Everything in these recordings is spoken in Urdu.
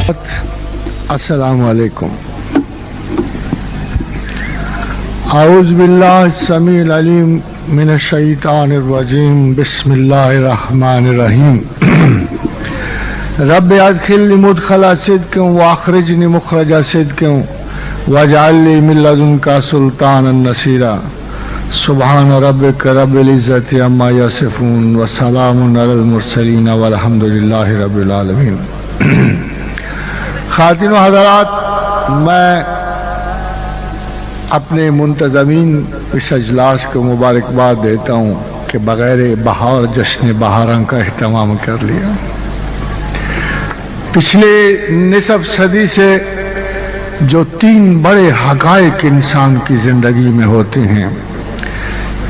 السلام علیکم. اعوذ باللہ السمیع العلیم من الشیطان الرجیم. بسم اللہ الرحمن الرحیم. رب ادخلنی مدخل صدق واخرجنی مخرج صدق واجعل لی من لدنک سلطانا نصیرا. سبحان ربک رب العزت عما یصفون وسلام علی المرسلین والحمد للہ رب العالمین. خواتین و حضرات، میں اپنے منتظمین اس اجلاس کو مبارکباد دیتا ہوں کہ بغیر بہار جشن بہاراں کا اہتمام کر لیا. پچھلے نصف صدی سے جو تین بڑے حقائق انسان کی زندگی میں ہوتے ہیں،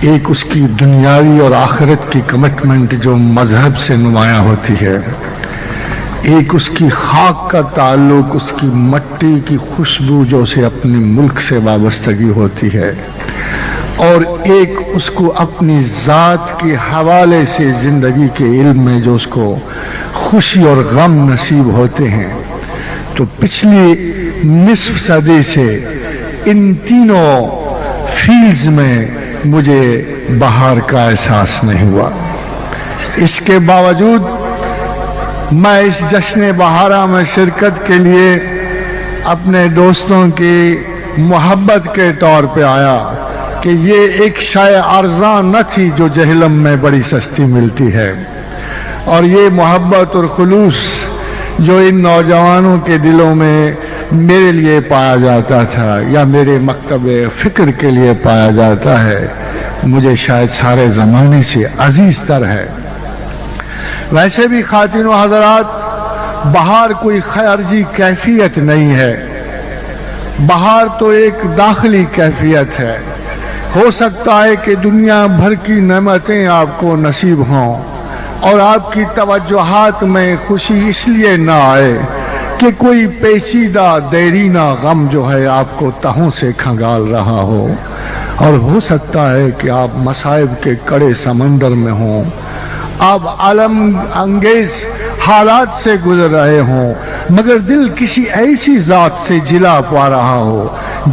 ایک اس کی دنیاوی اور آخرت کی کمٹمنٹ جو مذہب سے نمایاں ہوتی ہے، ایک اس کی خاک کا تعلق، اس کی مٹی کی خوشبو جو اسے اپنے ملک سے وابستگی ہوتی ہے، اور ایک اس کو اپنی ذات کے حوالے سے زندگی کے علم میں جو اس کو خوشی اور غم نصیب ہوتے ہیں. تو پچھلی نصف صدی سے ان تینوں فیلڈز میں مجھے بہار کا احساس نہیں ہوا. اس کے باوجود میں اس جشن بہارا میں شرکت کے لیے اپنے دوستوں کی محبت کے طور پہ آیا کہ یہ ایک شے ارزاں نہ تھی جو جہلم میں بڑی سستی ملتی ہے، اور یہ محبت اور خلوص جو ان نوجوانوں کے دلوں میں میرے لیے پایا جاتا تھا یا میرے مکتب فکر کے لیے پایا جاتا ہے، مجھے شاید سارے زمانے سے عزیز تر ہے. ویسے بھی خواتین و حضرات، بہار کوئی خارجی کیفیت نہیں ہے، بہار تو ایک داخلی کیفیت ہے. ہو سکتا ہے کہ دنیا بھر کی نعمتیں آپ کو نصیب ہوں اور آپ کی توجہات میں خوشی اس لیے نہ آئے کہ کوئی پیچیدہ دیرینہ غم جو ہے آپ کو تہوں سے کھنگال رہا ہو، اور ہو سکتا ہے کہ آپ مصائب کے کڑے سمندر میں ہوں، آپ عالم انگیز حالات سے گزر رہے ہوں، مگر دل کسی ایسی ذات سے جلا پا رہا ہو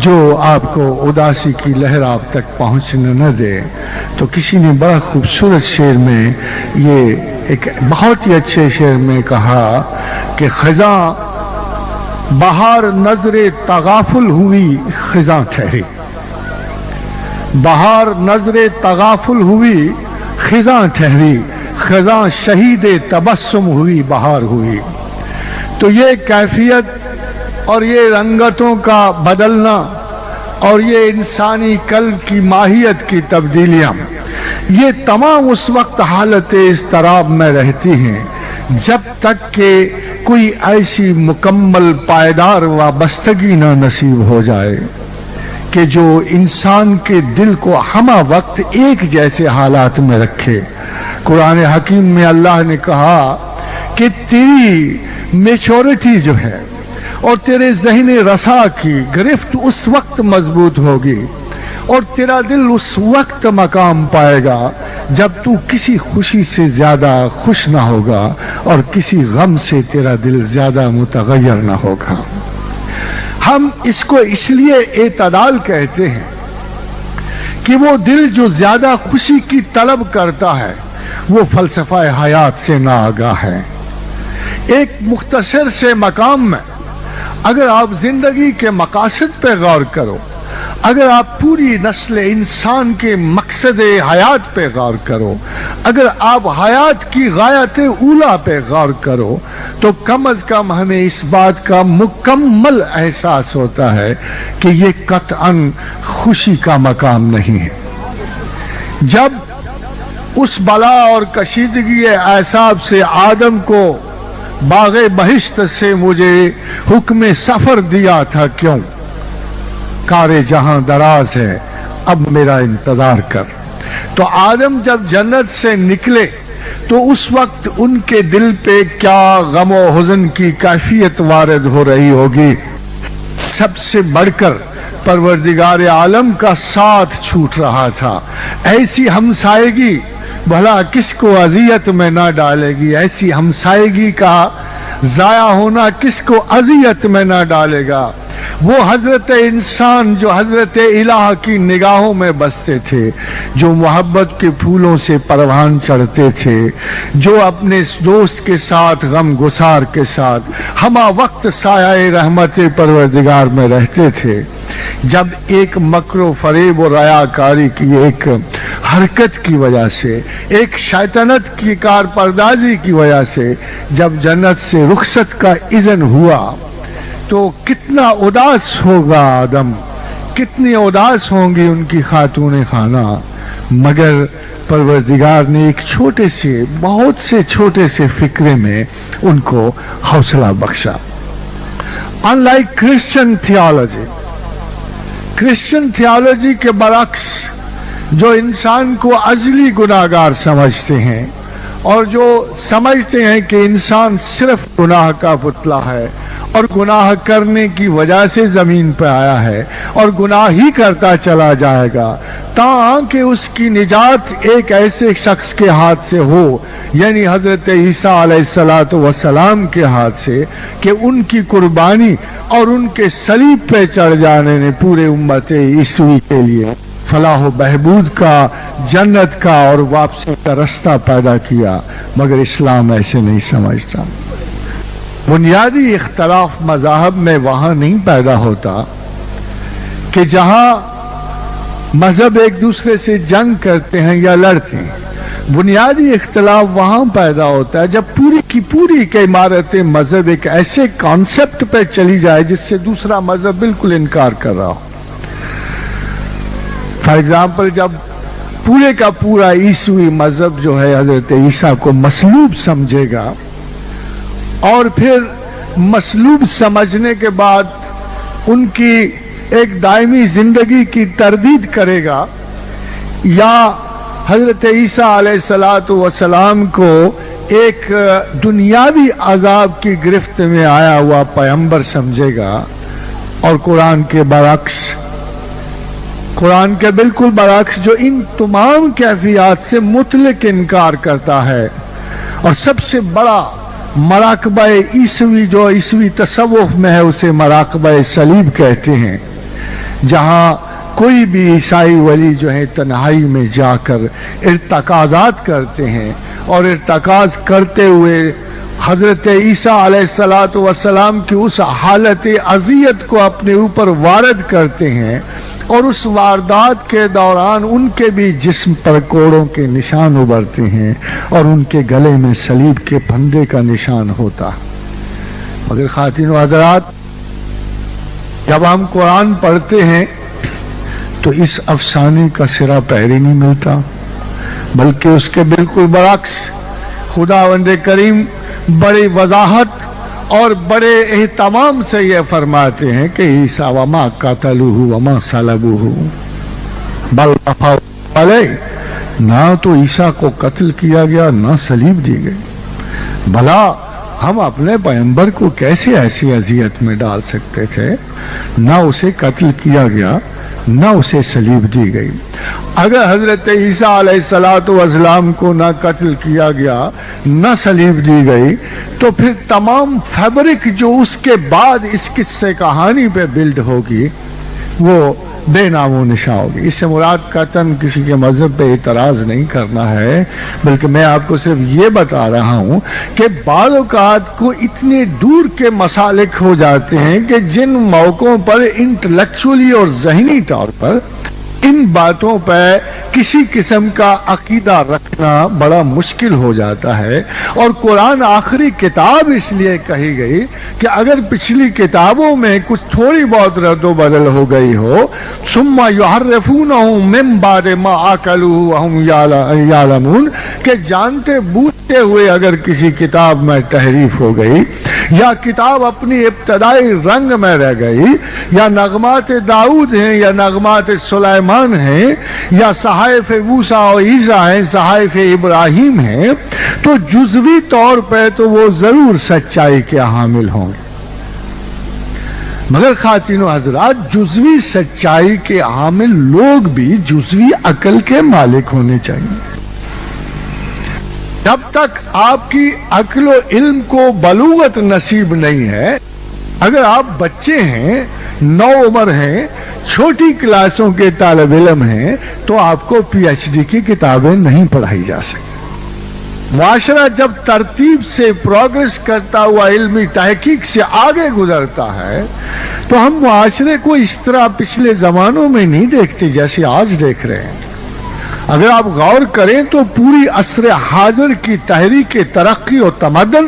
جو آپ کو اداسی کی لہر آپ تک پہنچنے نہ دے. تو کسی نے بڑا خوبصورت شعر میں، یہ ایک بہت ہی اچھے شعر میں کہا کہ خزاں بہار نظر تغافل ہوئی خزاں ٹھہری. بہار نظر تغافل ہوئی خزاں ٹھہری، خزاں شہید تبسم ہوئی بہار ہوئی. تو یہ کیفیت اور یہ رنگتوں کا بدلنا اور یہ انسانی قلب کی ماہیت کی تبدیلیاں، یہ تمام اس وقت حالت اضطراب میں رہتی ہیں جب تک کہ کوئی ایسی مکمل پائیدار وابستگی نہ نصیب ہو جائے کہ جو انسان کے دل کو ہمہ وقت ایک جیسے حالات میں رکھے. قرآن حکیم میں اللہ نے کہا کہ تیری میچورٹی جو ہے اور تیرے ذہن رسا کی گرفت اس وقت مضبوط ہوگی اور تیرا دل اس وقت مقام پائے گا جب تو کسی خوشی سے زیادہ خوش نہ ہوگا اور کسی غم سے تیرا دل زیادہ متغیر نہ ہوگا. ہم اس کو اس لیے اعتدال کہتے ہیں کہ وہ دل جو زیادہ خوشی کی طلب کرتا ہے وہ فلسفہ حیات سے ناآگاہ ہے. ایک مختصر سے مقام میں اگر آپ زندگی کے مقاصد پہ غور کرو، اگر آپ پوری نسل انسان کے مقصد حیات پہ غور کرو، اگر آپ حیات کی غایت اولا پہ غور کرو، تو کم از کم ہمیں اس بات کا مکمل احساس ہوتا ہے کہ یہ قطعاً خوشی کا مقام نہیں ہے. جب اس بلا اور کشیدگی اعصاب سے آدم کو باغ بہشت سے مجھے حکم سفر دیا تھا، کیوں؟ کار جہاں دراز ہے اب میرا انتظار کر. تو آدم جب جنت سے نکلے تو اس وقت ان کے دل پہ کیا غم و حزن کی کیفیت وارد ہو رہی ہوگی. سب سے بڑھ کر پروردگار عالم کا ساتھ چھوٹ رہا تھا. ایسی ہمسائیگی بھلا کس کو اذیت میں نہ ڈالے گی، ایسی ہمسائیگی کا ضائع ہونا کس کو اذیت میں نہ ڈالے گا؟ وہ حضرت انسان جو حضرت الہ کی نگاہوں میں بستے تھے، جو محبت کے پھولوں سے پروان چڑھتے تھے، جو اپنے دوست کے ساتھ غم گسار کے ساتھ ہمہ وقت سایہ رحمت پروردگار میں رہتے تھے، جب ایک مکر و فریب و ریاکاری کی ایک حرکت کی وجہ سے، ایک شیطنت کی کارپردازی کی وجہ سے جب جنت سے رخصت کا اذن ہوا تو کتنا اداس ہوگا آدم، کتنی اداس ہوں گی ان کی خاتون خانہ، مگر پروردگار نے ایک چھوٹے سے، بہت سے چھوٹے سے فکرے میں ان کو حوصلہ بخشا۔ unlike Christian theology, Christian theology کے برعکس جو انسان کو ازلی گناہگار سمجھتے ہیں اور جو سمجھتے ہیں کہ انسان صرف گناہ کا پتلا ہے اور گناہ کرنے کی وجہ سے زمین پہ آیا ہے اور گناہ ہی کرتا چلا جائے گا تاکہ اس کی نجات ایک ایسے شخص کے ہاتھ سے ہو، یعنی حضرت عیسیٰ علیہ السلام کے ہاتھ سے، کہ ان کی قربانی اور ان کے صلیب پہ چڑھ جانے نے پورے امت عیسوی کے لیے فلاح و بہبود کا، جنت کا اور واپسی کا رستہ پیدا کیا، مگر اسلام ایسے نہیں سمجھتا۔ بنیادی اختلاف مذاہب میں وہاں نہیں پیدا ہوتا کہ جہاں مذہب ایک دوسرے سے جنگ کرتے ہیں یا لڑتے ہیں، بنیادی اختلاف وہاں پیدا ہوتا ہے جب پوری کی پوری کی عمارت مذہب ایک ایسے کانسیپٹ پہ چلی جائے جس سے دوسرا مذہب بالکل انکار کر رہا ہو۔ فار ایگزامپل، جب پورے کا پورا عیسوی مذہب جو ہے حضرت عیسیٰ کو مصلوب سمجھے گا اور پھر مصلوب سمجھنے کے بعد ان کی ایک دائمی زندگی کی تردید کرے گا، یا حضرت عیسیٰ علیہ السلام کو ایک دنیاوی عذاب کی گرفت میں آیا ہوا پیغمبر سمجھے گا، اور قرآن کے برعکس، قرآن کے بالکل برعکس جو ان تمام کیفیات سے مطلق انکار کرتا ہے، اور سب سے بڑا مراقبہ عیسوی جو عیسوی تصوف میں ہے اسے مراقبہ صلیب کہتے ہیں، جہاں کوئی بھی عیسائی ولی جو ہے تنہائی میں جا کر ارتکازات کرتے ہیں اور ارتکاز کرتے ہوئے حضرت عیسیٰ علیہ السلام کی اس حالت اذیت کو اپنے اوپر وارد کرتے ہیں، اور اس واردات کے دوران ان کے بھی جسم پر کوڑوں کے نشان ابھرتے ہیں اور ان کے گلے میں صلیب کے پھندے کا نشان ہوتا۔ مگر خواتین و حضرات، جب ہم قرآن پڑھتے ہیں تو اس افسانے کا سرا پیر ہی نہیں ملتا، بلکہ اس کے بالکل برعکس خداوند کریم بڑی وضاحت اور بڑے اہتمام سے یہ فرماتے ہیں کہ عیسیٰ وما قتلوہ وما صلبوہ بل رفعوہ علیہ، نہ تو عیسیٰ کو قتل کیا گیا نہ صلیب دی گئی، بھلا ہم اپنے پیغمبر کو کیسے ایسی اذیت میں ڈال سکتے تھے؟ نہ اسے قتل کیا گیا نہ اسے صلیب دی گئی۔ اگر حضرت عیسیٰ علیہ السلام کو نہ قتل کیا گیا نہ صلیب دی گئی تو پھر تمام فیبرک جو اس کے بعد اس قصے کہانی پہ بلڈ ہوگی وہ بے نام و نشان ہوگی۔ اس سے مراد قطعاً کسی کے مذہب پہ اعتراض نہیں کرنا ہے، بلکہ میں آپ کو صرف یہ بتا رہا ہوں کہ بعض اوقات کو اتنے دور کے مسالک ہو جاتے ہیں کہ جن موقعوں پر انٹلیکچولی اور ذہنی طور پر ان باتوں پہ کسی قسم کا عقیدہ رکھنا بڑا مشکل ہو جاتا ہے، اور قرآن آخری کتاب اس لیے کہی گئی کہ اگر پچھلی کتابوں میں کچھ تھوڑی بہت رد و بدل ہو گئی ہو، ثم یحرفونہ من بعد ما عقلوہ وہم یعلمون، کہ جانتے بوجھتے ہوئے اگر کسی کتاب میں تحریف ہو گئی یا کتاب اپنی ابتدائی رنگ میں رہ گئی، یا نغمات داؤد ہیں یا نغمات سلیمان ہیں یا صحائف موسیٰ و عیسیٰ ہیں، صحائف ابراہیم ہیں، تو جزوی طور پہ تو وہ ضرور سچائی کے حامل ہوں گے، مگر خواتین و حضرات جزوی سچائی کے حامل لوگ بھی جزوی عقل کے مالک ہونے چاہیے۔ جب تک آپ کی عقل و علم کو بلوغت نصیب نہیں ہے، اگر آپ بچے ہیں، نو عمر ہیں، چھوٹی کلاسوں کے طالب علم ہیں، تو آپ کو پی ایچ ڈی کی کتابیں نہیں پڑھائی جا سکتی۔ معاشرہ جب ترتیب سے پروگرس کرتا ہوا علمی تحقیق سے آگے گزرتا ہے تو ہم معاشرے کو اس طرح پچھلے زمانوں میں نہیں دیکھتے جیسے آج دیکھ رہے ہیں۔ اگر آپ غور کریں تو پوری عصر حاضر کی تحریک ترقی اور تمدن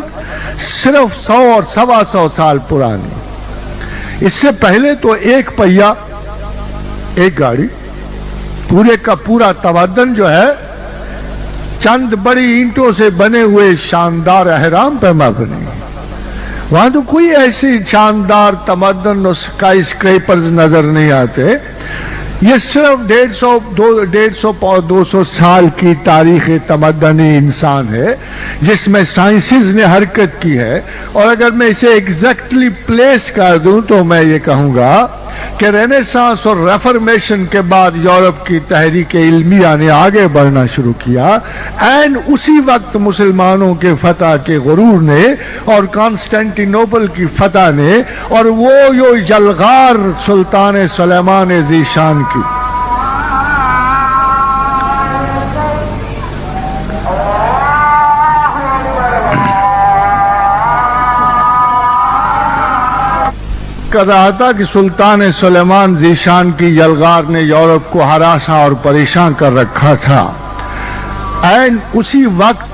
صرف 100 اور 125 سال پرانی۔ اس سے پہلے تو ایک پہیا، ایک گاڑی، پورے کا پورا تمدن جو ہے چند بڑی اینٹوں سے بنے ہوئے شاندار اہرام پہ مبنی ہے۔ وہاں تو کوئی ایسی شاندار تمدن اور اسکائی اسکریپرز نظر نہیں آتے۔ یہ صرف 150-200 سال کی تاریخ تمدنی انسان ہے جس میں سائنسز نے حرکت کی ہے، اور اگر میں اسے ایگزیکٹلی پلیس کر دوں تو میں یہ کہوں گا کہ رینیسانس اور ریفارمیشن کے بعد یورپ کی تحریک علمیہ نے آگے بڑھنا شروع کیا، اینڈ اسی وقت مسلمانوں کے فتح کے غرور نے اور کانسٹینٹی نوبل کی فتح نے اور وہ یلغار سلطان سلیمان ذی شان کی کر رہا تھا کہ سلطان سلیمان ذی شان کی یلغار نے یورپ کو ہراساں اور پریشان کر رکھا تھا، اینڈ اسی وقت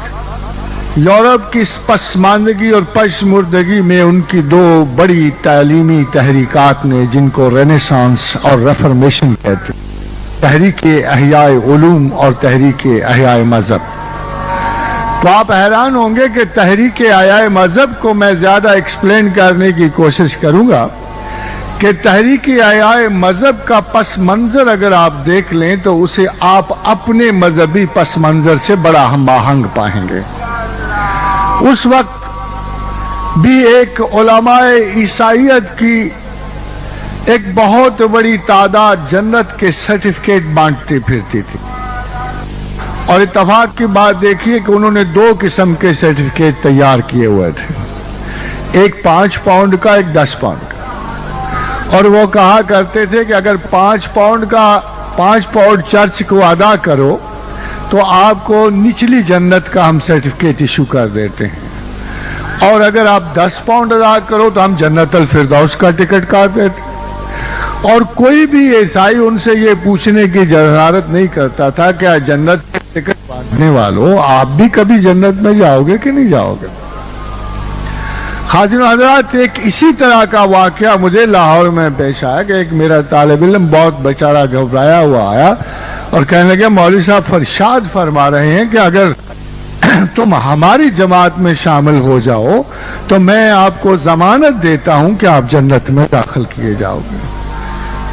یورپ کی پسماندگی اور پشمردگی میں ان کی دو بڑی تعلیمی تحریکات نے، جن کو رینیسانس اور ریفارمیشن کہتے ہیں، تحریک احیاء علوم اور تحریک احیاء مذہب۔ تو آپ حیران ہوں گے کہ تحریک احیاء مذہب کو میں زیادہ ایکسپلین کرنے کی کوشش کروں گا کہ تحریک احیاء مذہب کا پس منظر اگر آپ دیکھ لیں تو اسے آپ اپنے مذہبی پس منظر سے بڑا ہم آہنگ پائیں گے۔ اس وقت بھی ایک علماء عیسائیت کی ایک بہت بڑی تعداد جنت کے سرٹیفکیٹ بانٹتی پھرتی تھی، اور اتفاق کی بات دیکھیے کہ انہوں نے 2 قسم کے سرٹیفکیٹ تیار کیے ہوئے تھے، ایک 5 پاؤنڈ کا، ایک 10 پاؤنڈ کا، اور وہ کہا کرتے تھے کہ اگر 5 پاؤنڈ چرچ کو ادا کرو تو آپ کو نچلی جنت کا ہم سرٹیفکیٹ ایشو کر دیتے ہیں، اور اگر آپ 10 پاؤنڈ ادا کرو تو ہم جنت الفردوس کا ٹکٹ کاٹ دیتے۔ اور کوئی بھی عیسائی ان سے یہ پوچھنے کی جرات نہیں کرتا تھا کہ جنت کے ٹکٹ بانٹنے والوں آپ بھی کبھی جنت میں جاؤ گے کہ نہیں جاؤ گے۔ خواجہ حضرات، ایک اسی طرح کا واقعہ مجھے لاہور میں پیش آیا کہ ایک میرا طالب علم بہت بیچارہ گھبرایا ہوا آیا اور کہنے لگا مولوی صاحب فرشاد فرما رہے ہیں کہ اگر تم ہماری جماعت میں شامل ہو جاؤ تو میں آپ کو ضمانت دیتا ہوں کہ آپ جنت میں داخل کیے جاؤ گے۔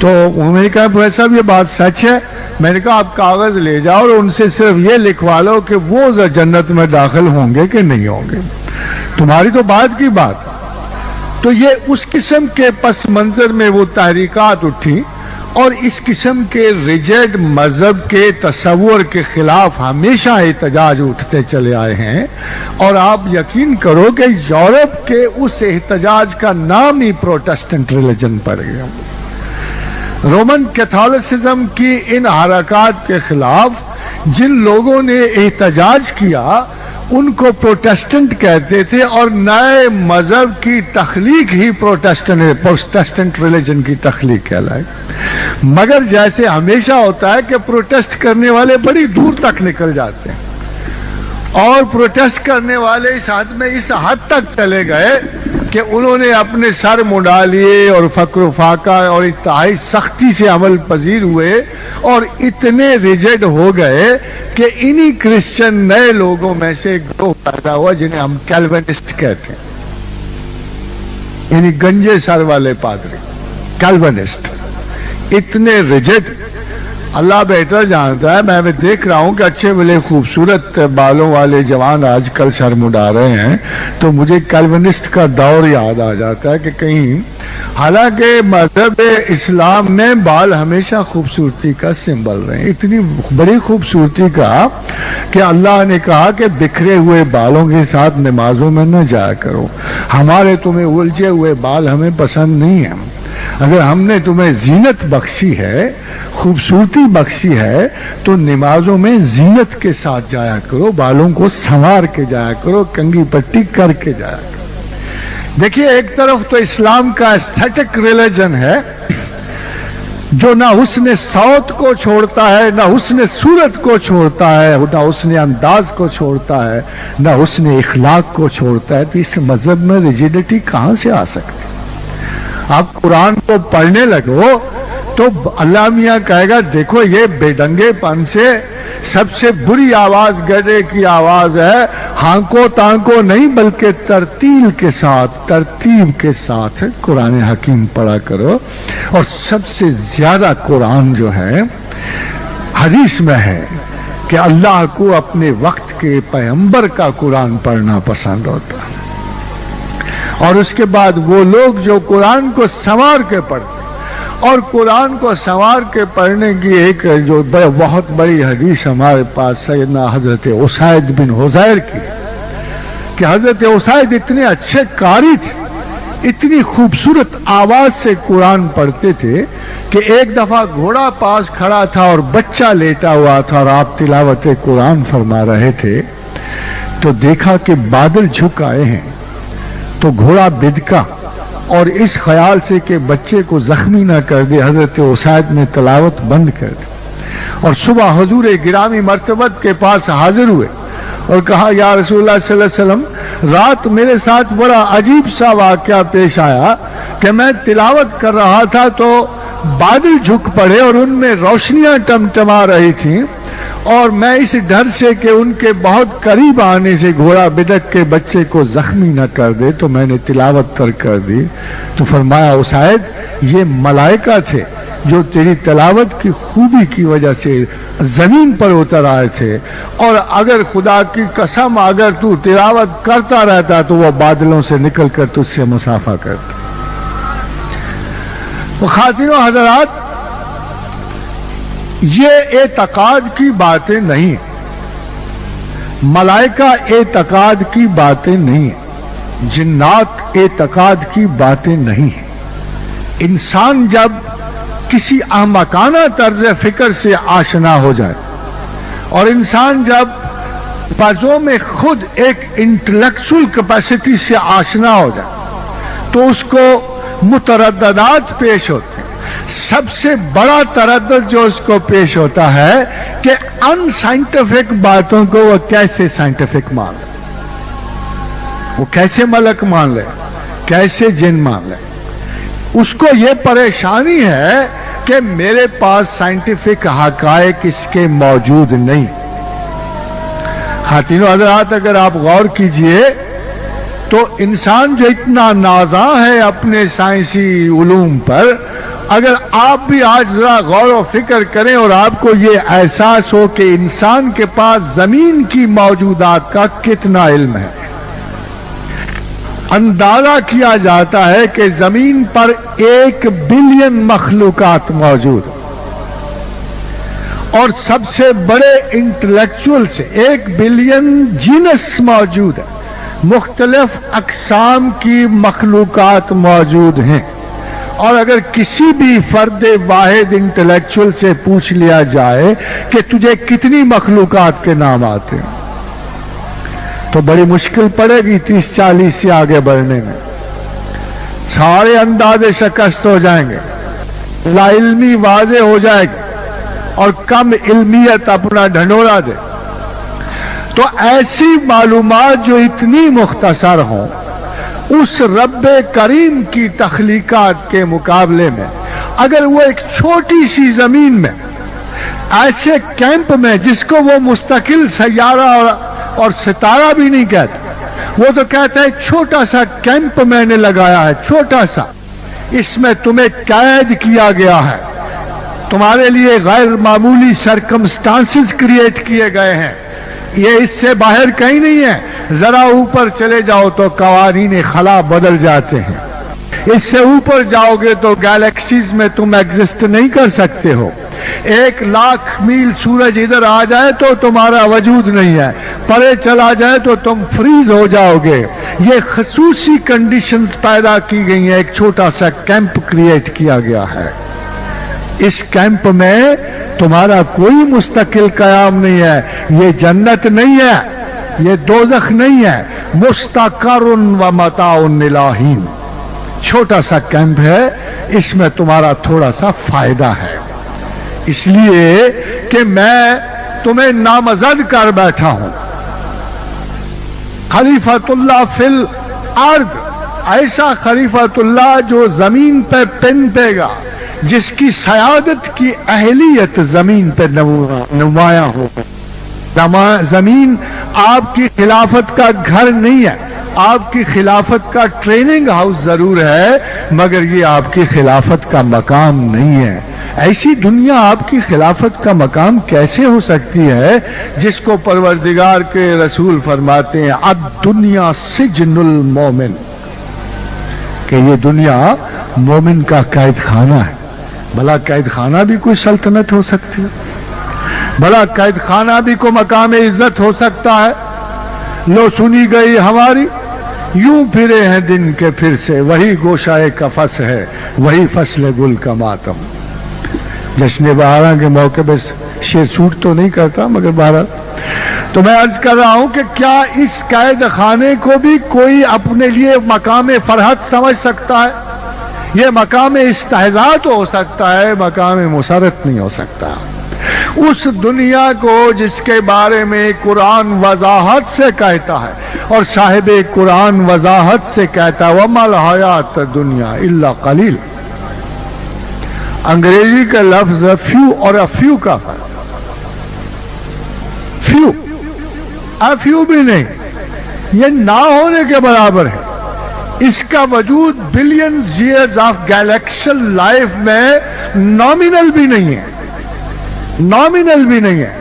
تو انہوں نے کہا بھائی صاحب یہ بات سچ ہے؟ میں نے کہا آپ کاغذ لے جاؤ اور ان سے صرف یہ لکھوا لو کہ وہ جنت میں داخل ہوں گے کہ نہیں ہوں گے، تمہاری تو بات کی بات۔ تو یہ اس قسم کے پس منظر میں وہ تحریکات اٹھی، اور اس قسم کے ریجڈ مذہب کے تصور کے خلاف ہمیشہ احتجاج اٹھتے چلے آئے ہیں، اور آپ یقین کرو کہ یورپ کے اس احتجاج کا نام ہی پروٹسٹنٹ ریلیجن پڑ گیا۔ رومن کیتھولسزم کی ان حرکات کے خلاف جن لوگوں نے احتجاج کیا ان کو پروٹسٹنٹ کہتے تھے، اور نئے مذہب کی تخلیق ہی پروٹسٹنٹ ریلیجن کی تخلیق کہلائے۔ مگر جیسے ہمیشہ ہوتا ہے کہ پروٹیسٹ کرنے والے بڑی دور تک نکل جاتے ہیں، اور پروٹیسٹ کرنے والے اس حد تک چلے گئے کہ انہوں نے اپنے سر منڈا لیے اور فقر و فاقہ اور انتہائی سختی سے عمل پذیر ہوئے، اور اتنے ریجڈ ہو گئے کہ انہی کرسچن نئے لوگوں میں سے ایک گروہ پیدا ہوا جنہیں ہم کیلونسٹ کہتے ہیں، یعنی گنجے سر والے پادری، کیلونسٹ۔ اتنے ریجڈ، اللہ بہتر جانتا ہے. میں دیکھ رہا ہوں کہ اچھے بھلے خوبصورت بالوں والے جوان آج کل سر مڈا رہے ہیں تو مجھے کیلونسٹ کا دور یاد آ جاتا ہے کہ کہیں، حالانکہ مذہب اسلام میں بال ہمیشہ خوبصورتی کا سمبل رہے ہیں، اتنی بڑی خوبصورتی کا کہ اللہ نے کہا کہ بکھرے ہوئے بالوں کے ساتھ نمازوں میں نہ جایا کرو. ہمارے تمہیں الجھے ہوئے بال ہمیں پسند نہیں ہیں. اگر ہم نے تمہیں زینت بخشی ہے، خوبصورتی بخشی ہے، تو نمازوں میں زینت کے ساتھ جایا کرو، بالوں کو سنوار کے جایا کرو، کنگھی پٹی کر کے جایا کرو. دیکھیے، ایک طرف تو اسلام کا ایستھیٹک ریلیجن ہے جو نہ حسن صوت کو چھوڑتا ہے، نہ حسن صورت کو چھوڑتا ہے، نہ حسن انداز کو چھوڑتا ہے، نہ حسن اخلاق کو چھوڑتا ہے. تو اس مذہب میں ریجیڈیٹی کہاں سے آ سکتی؟ آپ قرآن کو پڑھنے لگو تو اللہ میاں کہے گا دیکھو یہ بے ڈنگے پن سے سب سے بری آواز گدھے کی آواز ہے. ہانکو تانکو نہیں بلکہ ترتیل کے ساتھ، ترتیب کے ساتھ قرآن حکیم پڑھا کرو. اور سب سے زیادہ قرآن جو ہے حدیث میں ہے کہ اللہ کو اپنے وقت کے پیغمبر کا قرآن پڑھنا پسند ہوتا ہے. اور اس کے بعد وہ لوگ جو قرآن کو سنوار کے پڑھتے، اور قرآن کو سنوار کے پڑھنے کی ایک جو بہت بڑی حدیث ہمارے پاس سیدنا حضرت اسید بن حضیر کی، کہ حضرت اسید اتنے اچھے قاری تھے، اتنی خوبصورت آواز سے قرآن پڑھتے تھے کہ ایک دفعہ گھوڑا پاس کھڑا تھا اور بچہ لیٹا ہوا تھا اور آپ تلاوت قرآن فرما رہے تھے تو دیکھا کہ بادل جھک آئے ہیں. تو گھوڑا بدکا اور اس خیال سے کہ بچے کو زخمی نہ کر دے حضرت اسید نے تلاوت بند کر دی اور صبح حضور گرامی مرتبت کے پاس حاضر ہوئے اور کہا یا رسول اللہ صلی اللہ علیہ وسلم، رات میرے ساتھ بڑا عجیب سا واقعہ پیش آیا کہ میں تلاوت کر رہا تھا تو بادل جھک پڑے اور ان میں روشنیاں ٹمٹما رہی تھیں، اور میں اس ڈر سے کہ ان کے بہت قریب آنے سے گھوڑا بدک کے بچے کو زخمی نہ کر دے تو میں نے تلاوت ترک کر دی. تو فرمایا اسید یہ ملائکہ تھے جو تیری تلاوت کی خوبی کی وجہ سے زمین پر اتر آئے تھے، اور اگر خدا کی قسم اگر تو تلاوت کرتا رہتا تو وہ بادلوں سے نکل کر تجھ سے مسافہ کرتے. خواتین و حضرات، یہ اعتقاد کی باتیں نہیں، ملائکہ اعتقاد کی باتیں نہیں، جنات اعتقاد کی باتیں نہیں ہیں. انسان جب کسی احمقانہ طرز فکر سے آشنا ہو جائے اور انسان جب بازوں میں خود ایک انٹلیکچول کیپیسٹی سے آشنا ہو جائے تو اس کو مترددات پیش ہوتے ہیں. سب سے بڑا تردد جو اس کو پیش ہوتا ہے کہ ان سائنٹیفک باتوں کو وہ کیسے سائنٹیفک مان لے، وہ کیسے ملک مان لے، کیسے جن مان لے. اس کو یہ پریشانی ہے کہ میرے پاس سائنٹیفک حقائق اس کے موجود نہیں. خواتین و حضرات، اگر آپ غور کیجئے تو انسان جو اتنا نازاں ہے اپنے سائنسی علوم پر، اگر آپ بھی آج ذرا غور و فکر کریں اور آپ کو یہ احساس ہو کہ انسان کے پاس زمین کی موجودات کا کتنا علم ہے. اندازہ کیا جاتا ہے کہ زمین پر 1 بلین مخلوقات موجود اور سب سے بڑے انٹلیکچول سے 1 بلین جینس موجود ہے، مختلف اقسام کی مخلوقات موجود ہیں. اور اگر کسی بھی فرد واحد انٹلیکچول سے پوچھ لیا جائے کہ تجھے کتنی مخلوقات کے نام آتے ہیں تو بڑی مشکل پڑے گی 30-40 سے آگے بڑھنے میں. سارے اندازے شکست ہو جائیں گے، لا علمی واضح ہو جائے گی اور کم علمیت اپنا ڈھنڈورا دے. تو ایسی معلومات جو اتنی مختصر ہوں اس رب کریم کی تخلیقات کے مقابلے میں، اگر وہ ایک چھوٹی سی زمین میں ایسے کیمپ میں جس کو وہ مستقل سیارہ اور ستارہ بھی نہیں کہتے، وہ تو کہتا ہے چھوٹا سا کیمپ میں نے لگایا ہے، چھوٹا سا، اس میں تمہیں قید کیا گیا ہے تمہارے لیے غیر معمولی سرکمسٹانسز کریٹ کیے گئے ہیں، یہ اس سے باہر کہیں نہیں ہے. ذرا اوپر چلے جاؤ تو قوانین خلا بدل جاتے ہیں. اس سے اوپر جاؤ گے تو گیلیکسیز میں تم ایگزسٹ نہیں کر سکتے ہو. 1,00,000 میل سورج ادھر آ جائے تو تمہارا وجود نہیں ہے، پرے چلا جائے تو تم فریز ہو جاؤ گے. یہ خصوصی کنڈیشنز پیدا کی گئی ہیں. ایک چھوٹا سا کیمپ کریٹ کیا گیا ہے. اس کیمپ میں تمہارا کوئی مستقل قیام نہیں ہے. یہ جنت نہیں ہے، یہ دوزخ نہیں ہے. مستقر و متاع الہین، چھوٹا سا کیمپ ہے. اس میں تمہارا تھوڑا سا فائدہ ہے، اس لیے کہ میں تمہیں نامزد کر بیٹھا ہوں. خلیفۃ اللہ فی الارض، ایسا خلیفۃ اللہ جو زمین پہ پنپے گا، جس کی سیادت کی اہلیت زمین پہ نمایاں ہو. زمین آپ کی خلافت کا گھر نہیں ہے، آپ کی خلافت کا ٹریننگ ہاؤس ضرور ہے، مگر یہ آپ کی خلافت کا مقام نہیں ہے. ایسی دنیا آپ کی خلافت کا مقام کیسے ہو سکتی ہے جس کو پروردگار کے رسول فرماتے ہیں الدنیا سجن المومن، کہ یہ دنیا مومن کا قید خانہ ہے. بھلا قید خانہ بھی کوئی سلطنت ہو سکتی ہے؟ بھلا قید خانہ بھی کوئی مقام عزت ہو سکتا ہے؟ لو سنی گئی ہماری، یوں پھرے ہیں دن کے پھر سے، وہی گوشائے قفس ہے، وہی فصل گل کا ماتم. جشن بہاراں کے موقع پہ شیر سوٹ تو نہیں کرتا، مگر بہرحال تو میں عرض کر رہا ہوں کہ کیا اس قید خانے کو بھی کوئی اپنے لیے مقام فرحت سمجھ سکتا ہے؟ یہ مقام استحضاء تو ہو سکتا ہے، مقام مسرت نہیں ہو سکتا. اس دنیا کو جس کے بارے میں قرآن وضاحت سے کہتا ہے، اور صاحب قرآن وضاحت سے کہتا ہے وَمَا الْحَيَاةُ الدُّنْيَا إِلَّا قَلِيلٌ. انگریزی کا لفظ فیو اور افیو کا فرق. فیو، افیو بھی نہیں، یہ نہ ہونے کے برابر ہے. اس کا وجود بلینز ایئرز آف گیلیکشل لائف میں نامینل بھی نہیں ہے، نامینل بھی نہیں ہے.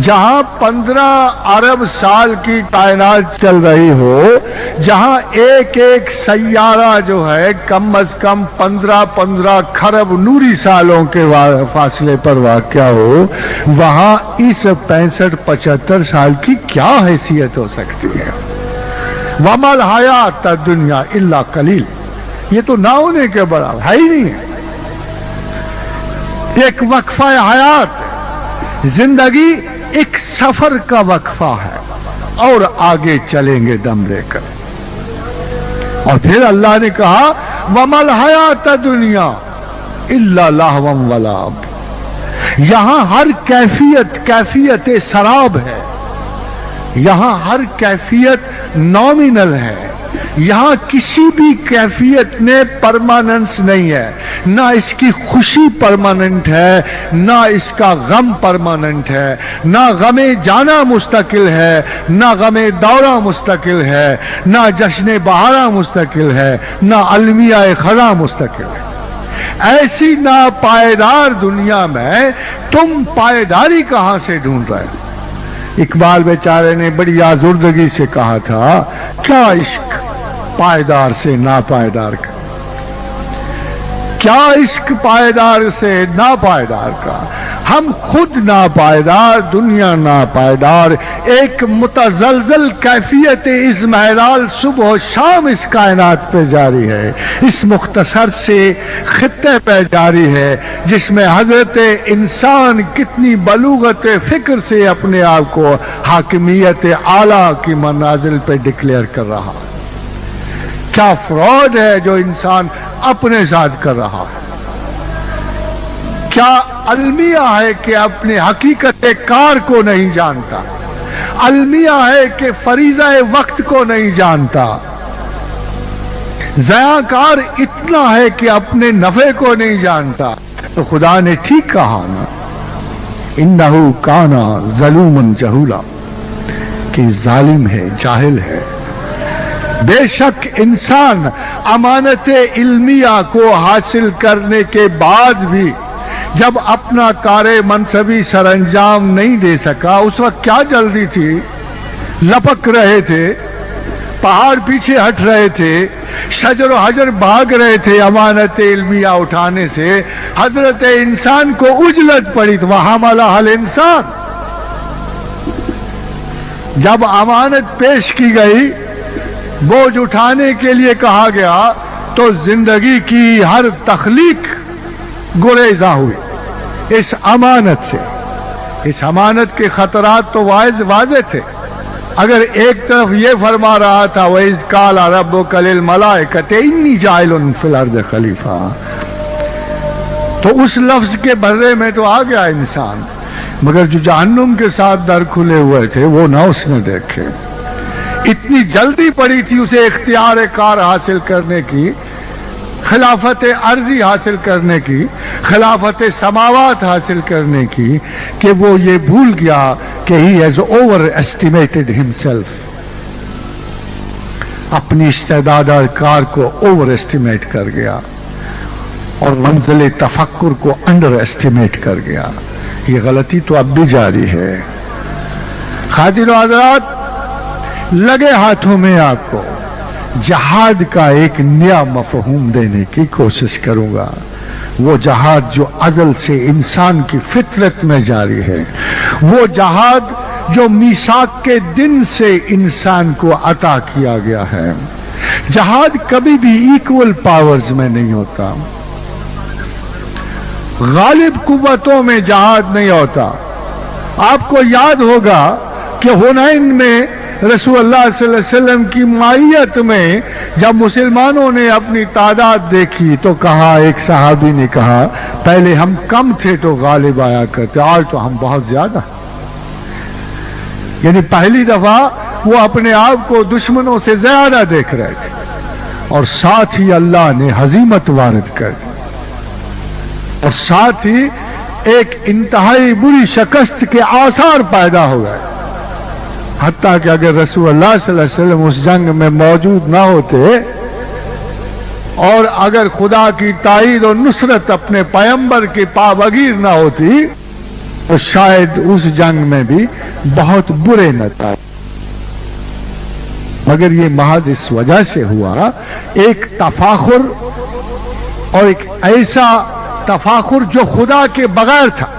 جہاں 15 ارب سال کی کائنات چل رہی ہو، جہاں ایک ایک سیارہ جو ہے کم از کم 15 کھرب نوری سالوں کے فاصلے پر واقع ہو، وہاں اس 65-75 سال کی کیا حیثیت ہو سکتی ہے؟ وَمَا الْحَيَاةُ الدُّنْيَا إِلَّا قَلِيلٌ، یہ تو نہ ہونے کے برابر ہے ہی نہیں ہے. ایک وقفہ حیات ہے، زندگی ایک سفر کا وقفہ ہے، اور آگے چلیں گے دم لے کر. اور پھر اللہ نے کہا وَمَا الْحَيَاةُ الدُّنْيَا إِلَّا لَهْوٌ وَلَعِبٌ. یہاں ہر کیفیت سراب ہے، یہاں ہر کیفیت نامینل ہے، یہاں کسی بھی کیفیت میں پرماننس نہیں ہے. نہ اس کی خوشی پرماننٹ ہے، نہ اس کا غم پرماننٹ ہے. نہ غم جانا مستقل ہے، نہ غم دورہ مستقل ہے، نہ جشن بہارا مستقل ہے، نہ المیہ خزاں مستقل ہے. ایسی ناپائیدار دنیا میں تم پائیداری کہاں سے ڈھونڈ رہے ہو؟ اقبال بیچارے نے بڑی آزردگی سے کہا تھا کیا عشق پائیدار سے ناپائیدار کا، کیا عشق پائیدار سے ناپائیدار کا. ہم خود ناپائیدار، دنیا ناپائیدار، ایک متزلزل کیفیت ازمہلال صبح و شام اس کائنات پہ جاری ہے، اس مختصر سے خطے پہ جاری ہے، جس میں حضرت انسان کتنی بلوغت فکر سے اپنے آپ کو حاکمیت اعلیٰ کی منازل پہ ڈکلیئر کر رہا ہے. کیا فراڈ ہے جو انسان اپنے ساتھ کر رہا ہے. کیا المیہ ہے کہ اپنے حقیقت کار کو نہیں جانتا، المیہ ہے کہ فریضہ وقت کو نہیں جانتا. ضیاءکار اتنا ہے کہ اپنے نفع کو نہیں جانتا. تو خدا نے ٹھیک کہا نا انہو کانا ظلوما جہولا، کہ ظالم ہے، جاہل ہے. بے شک انسان امانت علمیہ کو حاصل کرنے کے بعد بھی جب اپنا کار منصبی سر انجام نہیں دے سکا اس وقت کیا جلدی تھی؟ لپک رہے تھے، پہاڑ پیچھے ہٹ رہے تھے، شجر و حجر بھاگ رہے تھے امانت علمیہ اٹھانے سے، حضرت انسان کو اجلت پڑی تو وحملہ الانسان۔ جب امانت پیش کی گئی، بوجھ اٹھانے کے لیے کہا گیا تو زندگی کی ہر تخلیق گریزاں ہوئی اس امانت سے۔ اس امانت کے خطرات تو واضح تھے۔ اگر ایک طرف یہ فرما رہا تھا وَإِذْ قَالَ رَبُّكَ لِلْمَلَائِكَةِ إِنِّي جَاعِلٌ فِي الْأَرْضِ خَلِيفَةً، تو اس لفظ کے بھرے میں تو آ گیا انسان، مگر جو جہنم کے ساتھ در کھلے ہوئے تھے وہ نہ اس نے دیکھے۔ اتنی جلدی پڑی تھی اسے اختیار کار حاصل کرنے کی، خلافت عرضی حاصل کرنے کی، خلافت سماوات حاصل کرنے کی، کہ وہ یہ بھول گیا کہ he has overestimated himself، اپنی استعداد کار کو اوور اسٹیمیٹ کر گیا اور منزل تفکر کو انڈر اسٹیمیٹ کر گیا۔ یہ غلطی تو اب بھی جاری ہے۔ خاتون و حضرات، لگے ہاتھوں میں آپ کو جہاد کا ایک نیا مفہوم دینے کی کوشش کروں گا، وہ جہاد جو ازل سے انسان کی فطرت میں جاری ہے، وہ جہاد جو میثاق کے دن سے انسان کو عطا کیا گیا ہے۔ جہاد کبھی بھی ایکول پاورز میں نہیں ہوتا، غالب قوتوں میں جہاد نہیں ہوتا۔ آپ کو یاد ہوگا کہ حنین میں رسول اللہ صلی اللہ علیہ وسلم کی معیت میں جب مسلمانوں نے اپنی تعداد دیکھی تو کہا، ایک صحابی نے کہا، پہلے ہم کم تھے تو غالب آیا کرتے، آج تو ہم بہت زیادہ۔ یعنی پہلی دفعہ وہ اپنے آپ کو دشمنوں سے زیادہ دیکھ رہے تھے، اور ساتھ ہی اللہ نے ہزیمت وارد کر دی، اور ساتھ ہی ایک انتہائی بری شکست کے آثار پیدا ہو گئے۔ حتیٰ کہ اگر رسول اللہ صلی اللہ علیہ وسلم اس جنگ میں موجود نہ ہوتے اور اگر خدا کی تائید اور نصرت اپنے پیغمبر کی پابگیر نہ ہوتی تو شاید اس جنگ میں بھی بہت برے نتائج، مگر یہ محض اس وجہ سے ہوا، ایک تفاخر، اور ایک ایسا تفاخر جو خدا کے بغیر تھا،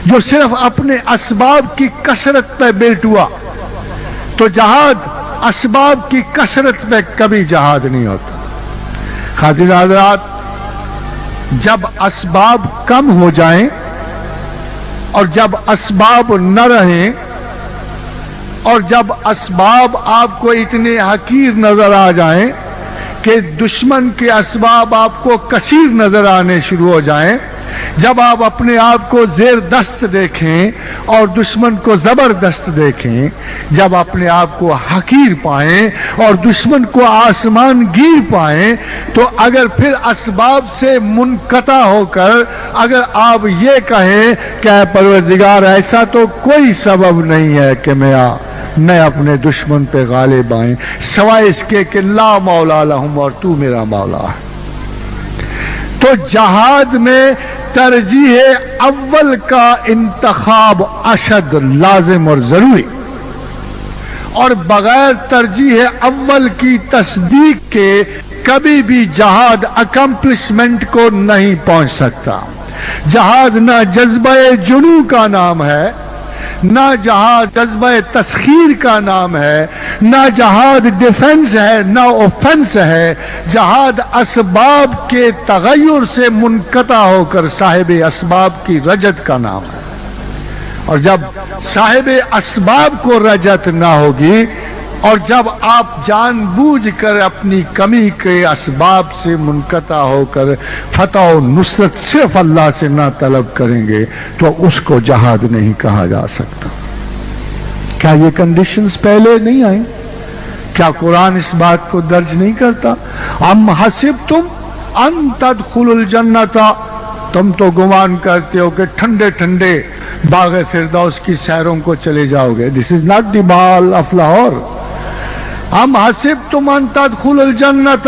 جو صرف اپنے اسباب کی کثرت پہ بیٹ ہوا۔ تو جہاد اسباب کی کثرت پہ کبھی جہاد نہیں ہوتا۔ خاتون حضرات، جب اسباب کم ہو جائیں اور جب اسباب نہ رہیں اور جب اسباب آپ کو اتنے حقیر نظر آ جائیں کہ دشمن کے اسباب آپ کو کثیر نظر آنے شروع ہو جائیں، جب آپ اپنے آپ کو زیر دست دیکھیں اور دشمن کو زبردست دیکھیں، جب اپنے آپ کو حقیر پائیں اور دشمن کو آسمان گیر پائیں، تو اگر پھر اسباب سے منقطع ہو کر اگر آپ یہ کہیں کہ اے پروردگار ایسا تو کوئی سبب نہیں ہے کہ میں اپنے دشمن پہ غالب آئیں سوائے اس کے کہ لا مولا لہم، اور تو میرا مولا ہے، تو جہاد میں ترجیح اول کا انتخاب اشد لازم اور ضروری، اور بغیر ترجیح اول کی تصدیق کے کبھی بھی جہاد اکمپلشمنٹ کو نہیں پہنچ سکتا۔ جہاد نہ جذبہ جنون کا نام ہے، نہ جہاد جذبہ تسخیر کا نام ہے، نہ جہاد ڈیفنس ہے، نہ اوفنس ہے۔ جہاد اسباب کے تغیر سے منقطع ہو کر صاحب اسباب کی رجت کا نام ہے، اور جب صاحب اسباب کو رجت نہ ہوگی اور جب آپ جان بوجھ کر اپنی کمی کے اسباب سے منقطع ہو کر فتح و نصرت صرف اللہ سے نہ طلب کریں گے تو اس کو جہاد نہیں کہا جا سکتا۔ کیا یہ کنڈیشنز پہلے نہیں آئیں؟ کیا قرآن اس بات کو درج نہیں کرتا؟ ام حسبتم ان تدخلوا الجنت، تم تو گمان کرتے ہو کہ ٹھنڈے ٹھنڈے باغ فردوس کی سیروں کو چلے جاؤ گے۔ This is not the mall of Lahore. ام حسبتم ان تدخلوا الجنت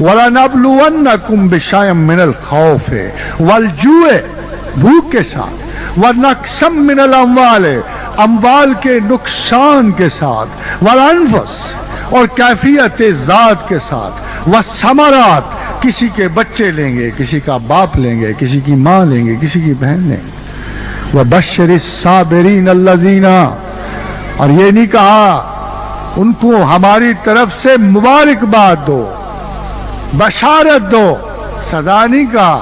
وَلَنَبْلُوَنَّكُمْ بِشَيْءٍ مِّنَ الْخَوْفِ وَالْجُوعِ بھوک کے ساتھ، وَنَقْصٍ مِّنَ الْأَمْوَالِ اموال کے نقصان کے ساتھ، وَالْأَنفُسِ اور کیفیت ذات کے ساتھ، وَالثَّمَرَاتِ کسی کے بچے لیں گے، کسی کا باپ لیں گے، کسی کی ماں لیں گے، کسی کی بہن لیں گے، وَبَشِّرِ الصَّابِرِينَ الَّذِينَ اور یہ نہیں کہا ان کو ہماری طرف سے مبارکباد دو، بشارت دو، سزا نہیں کہا،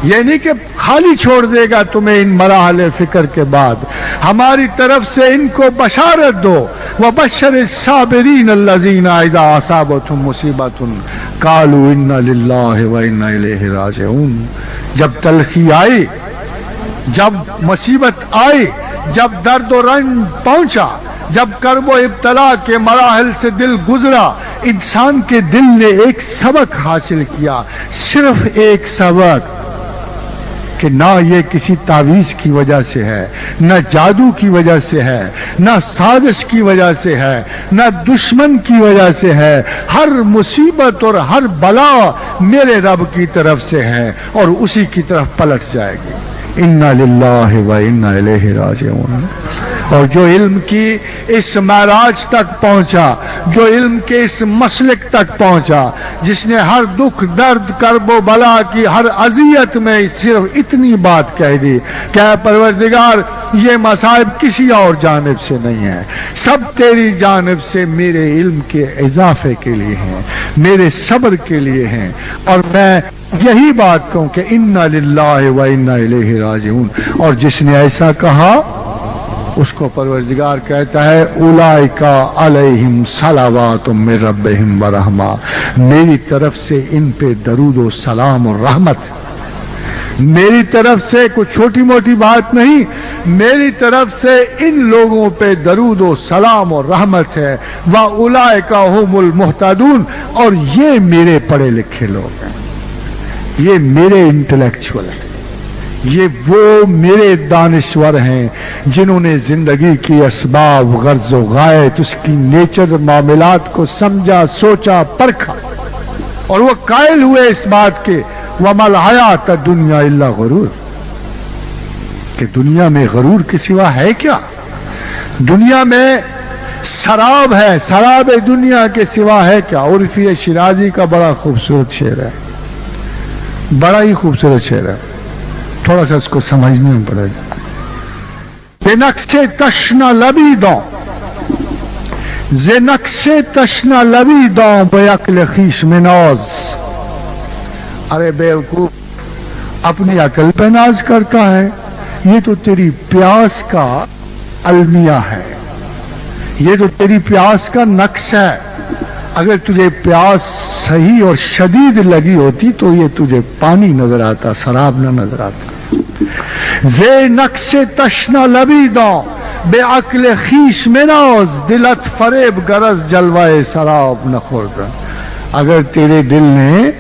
یہ نہیں کہ خالی چھوڑ دے گا تمہیں ان مراحل فکر کے بعد، ہماری طرف سے ان کو بشارت دو، وَبَشِّرِ الصَّابِرِينَ الَّذِينَ إِذَا أَصَابَتْهُم مُّصِيبَةٌ قَالُوا إِنَّا لِلَّهِ وَإِنَّا إِلَيْهِ رَاجِعُونَ جب تلخی آئی، جب مصیبت آئی، جب درد و رنج پہنچا، جب کرب و ابتلا کے مراحل سے دل گزرا، انسان کے دل نے ایک سبق حاصل کیا، صرف ایک سبق کہ نہ یہ کسی تعویذ کی وجہ سے ہے، نہ جادو کی وجہ سے ہے، نہ سازش کی وجہ سے ہے، نہ دشمن کی وجہ سے ہے، ہر مصیبت اور ہر بلا میرے رب کی طرف سے ہے اور اسی کی طرف پلٹ جائے گی۔ اِنَّا لِلَّهِ وَإِنَّا إِلَيْهِ رَاجِعُونَ اور جو علم کی اس معراج تک پہنچا، جو علم کے اس مسلک تک پہنچا، جس نے ہر دکھ درد کرب و بلا کی ہر اذیت میں صرف اتنی بات کہہ دی کہ اے پروردگار یہ مصائب کسی اور جانب سے نہیں ہے، سب تیری جانب سے میرے علم کے اضافے کے لیے ہیں، میرے صبر کے لیے ہیں، اور میں یہی بات کہوں کہ اِنَّا لِلَّهِ وَإِنَّا إِلَيْهِ رَاجِعُونَ اور جس نے ایسا کہا اس کو پروردگار کہتا ہے اولئک علیہم صلوات من ربہم ورحمہ، میری طرف سے ان پہ درود و سلام اور رحمت، میری طرف سے کوئی چھوٹی موٹی بات نہیں، میری طرف سے ان لوگوں پہ درود و سلام اور رحمت ہے، وَأُولَئِكَ هُمُ الْمُهْتَدُونَ اور یہ میرے پڑھے لکھے لوگ ہیں، یہ میرے انٹلیکچوئل ہیں، یہ وہ میرے دانشور ہیں جنہوں نے زندگی کی اسباب، غرض و غایت، اس کی نیچر، معاملات کو سمجھا، سوچا، پرکھا اور وہ قائل ہوئے اس بات کے وَمَا الْحَيَاةُ الدُّنْيَا إِلَّا غرور کہ دنیا میں غرور کے سوا ہے کیا؟ دنیا میں سراب ہے، سراب دنیا کے سوا ہے کیا؟ عرفی شیرازی کا بڑا خوبصورت شعر ہے، بڑا ہی خوبصورت شعر ہے، تھوڑا سا اس کو سمجھنے میں پڑے گا۔ بے نقش تشنا لبی دوں، ز نقش تشنا لبی دوں بے عقل خویش میں ناز، ارے بیوقوف اپنی عقل پہ ناز کرتا ہے، یہ تو تیری پیاس کا المیہ ہے، یہ تو تیری پیاس کا نقش ہے، اگر تجھے پیاس صحیح اور شدید لگی ہوتی تو یہ تجھے پانی نظر آتا، سراب نہ نظر آتا۔ زے نقش تشنا لبی دوں بے عقل خویش میں ناز، دلت فریب گرز جلوائے سراب نہ خورد، اگر تیرے دل نے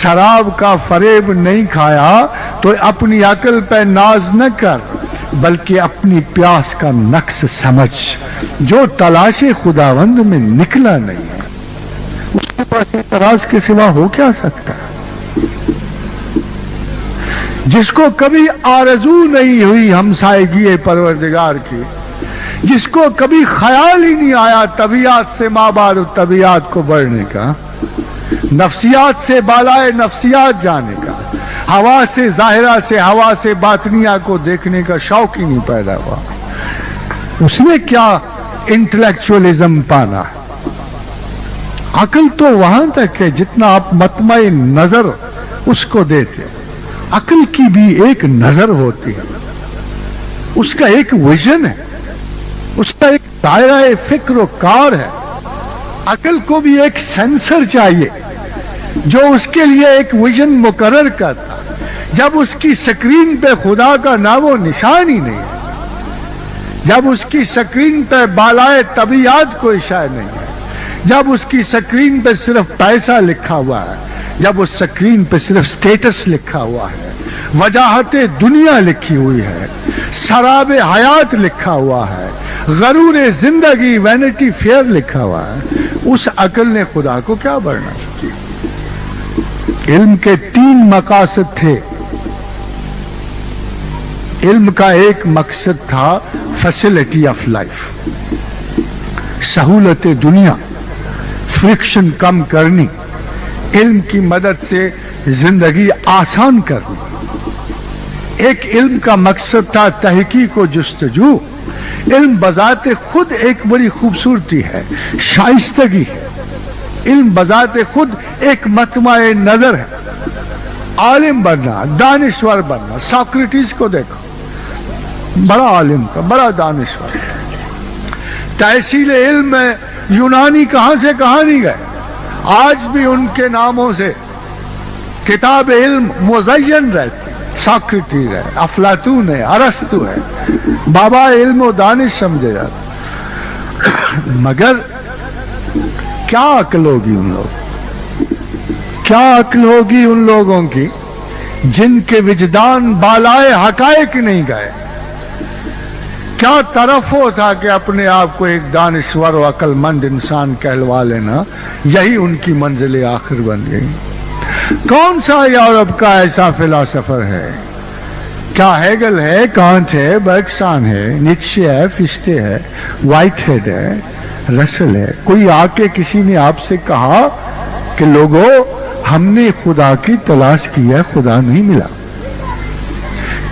شراب کا فریب نہیں کھایا تو اپنی عقل پہ ناز نہ کر، بلکہ اپنی پیاس کا نقص سمجھ، جو تلاش خداوند میں نکلا نہیں ہے اس کے پاس اعتراض کے سوا ہو کیا سکتا ہے؟ جس کو کبھی آرزو نہیں ہوئی ہمسائیگی پروردگار کی، جس کو کبھی خیال ہی نہیں آیا طبیعت سے مابعد طبیعت کو بڑھنے کا، نفسیات سے بالائے نفسیات جانے کا، ہوا سے ظاہرہ سے ہوا سے باطنیہ کو دیکھنے کا شوق ہی نہیں پیدا ہوا، اس نے کیا انٹلیکچوئلزم پانا ہے؟ عقل تو وہاں تک ہے جتنا آپ مطمع نظر اس کو دیتے، عقل کی بھی ایک نظر ہوتی ہے، اس کا ایک ویژن ہے، اس کا ایک دائرہ فکر و کار ہے، عقل کو بھی ایک سینسر چاہیے جو اس کے لیے ایک ویژن مقرر کرتا، جب اس کی سکرین پہ خدا کا نام و نشان ہی نہیں ہے، جب اس کی سکرین پہ بالائے طبیعت کوئی شے نہیں ہے، جب اس کی سکرین پہ صرف پیسہ لکھا ہوا ہے، جب اس سکرین پہ صرف سٹیٹس لکھا ہوا ہے، وجاہت دنیا لکھی ہوئی ہے، سراب حیات لکھا ہوا ہے، غرور زندگی وینٹی فیئر لکھا ہوا ہے، اس عقل نے خدا کو کیا بڑھنا چاہیے؟ علم کے 3 مقاصد تھے. علم کا ایک مقصد تھا فیسلٹی آف لائف، سہولت دنیا، فرکشن کم کرنی، علم کی مدد سے زندگی آسان کرنی. ایک علم کا مقصد تھا تحقیق و جستجو. علم بذات خود ایک بڑی خوبصورتی ہے، شائستگی ہے. علم بذات خود ایک مطمع نظر ہے. عالم بننا، دانشور بننا، ساکریٹس کو دیکھو، بڑا عالم تھا، بڑا دانشور. تحصیل علم میں یونانی کہاں سے کہاں نہیں گئے. آج بھی ان کے ناموں سے کتاب علم مزین رہتی. ساکریٹس ہے، افلاطون ہے، ارسطو ہے، بابا علم و دانش سمجھے جاتے. مگر کیا عقل ہوگی ان لوگ، کیا عقل ہوگی ان لوگوں کی جن کے وجدان بالائے حقائق نہیں گئے. کیا طرفو تھا کہ اپنے آپ کو ایک دانشور و عقل مند انسان کہلوا لینا، یہی ان کی منزل آخر بن گئی. کون سا یورپ کا ایسا فلاسفر ہے؟ کیا ہیگل ہے، کانٹ ہے، برگسان ہے، نیچے ہے، فشتے ہے، وائٹ ہیڈ ہے، رسل ہے. کوئی آ کے کسی نے آپ سے کہا کہ لوگوں ہم نے خدا کی تلاش کی ہے، خدا نہیں ملا.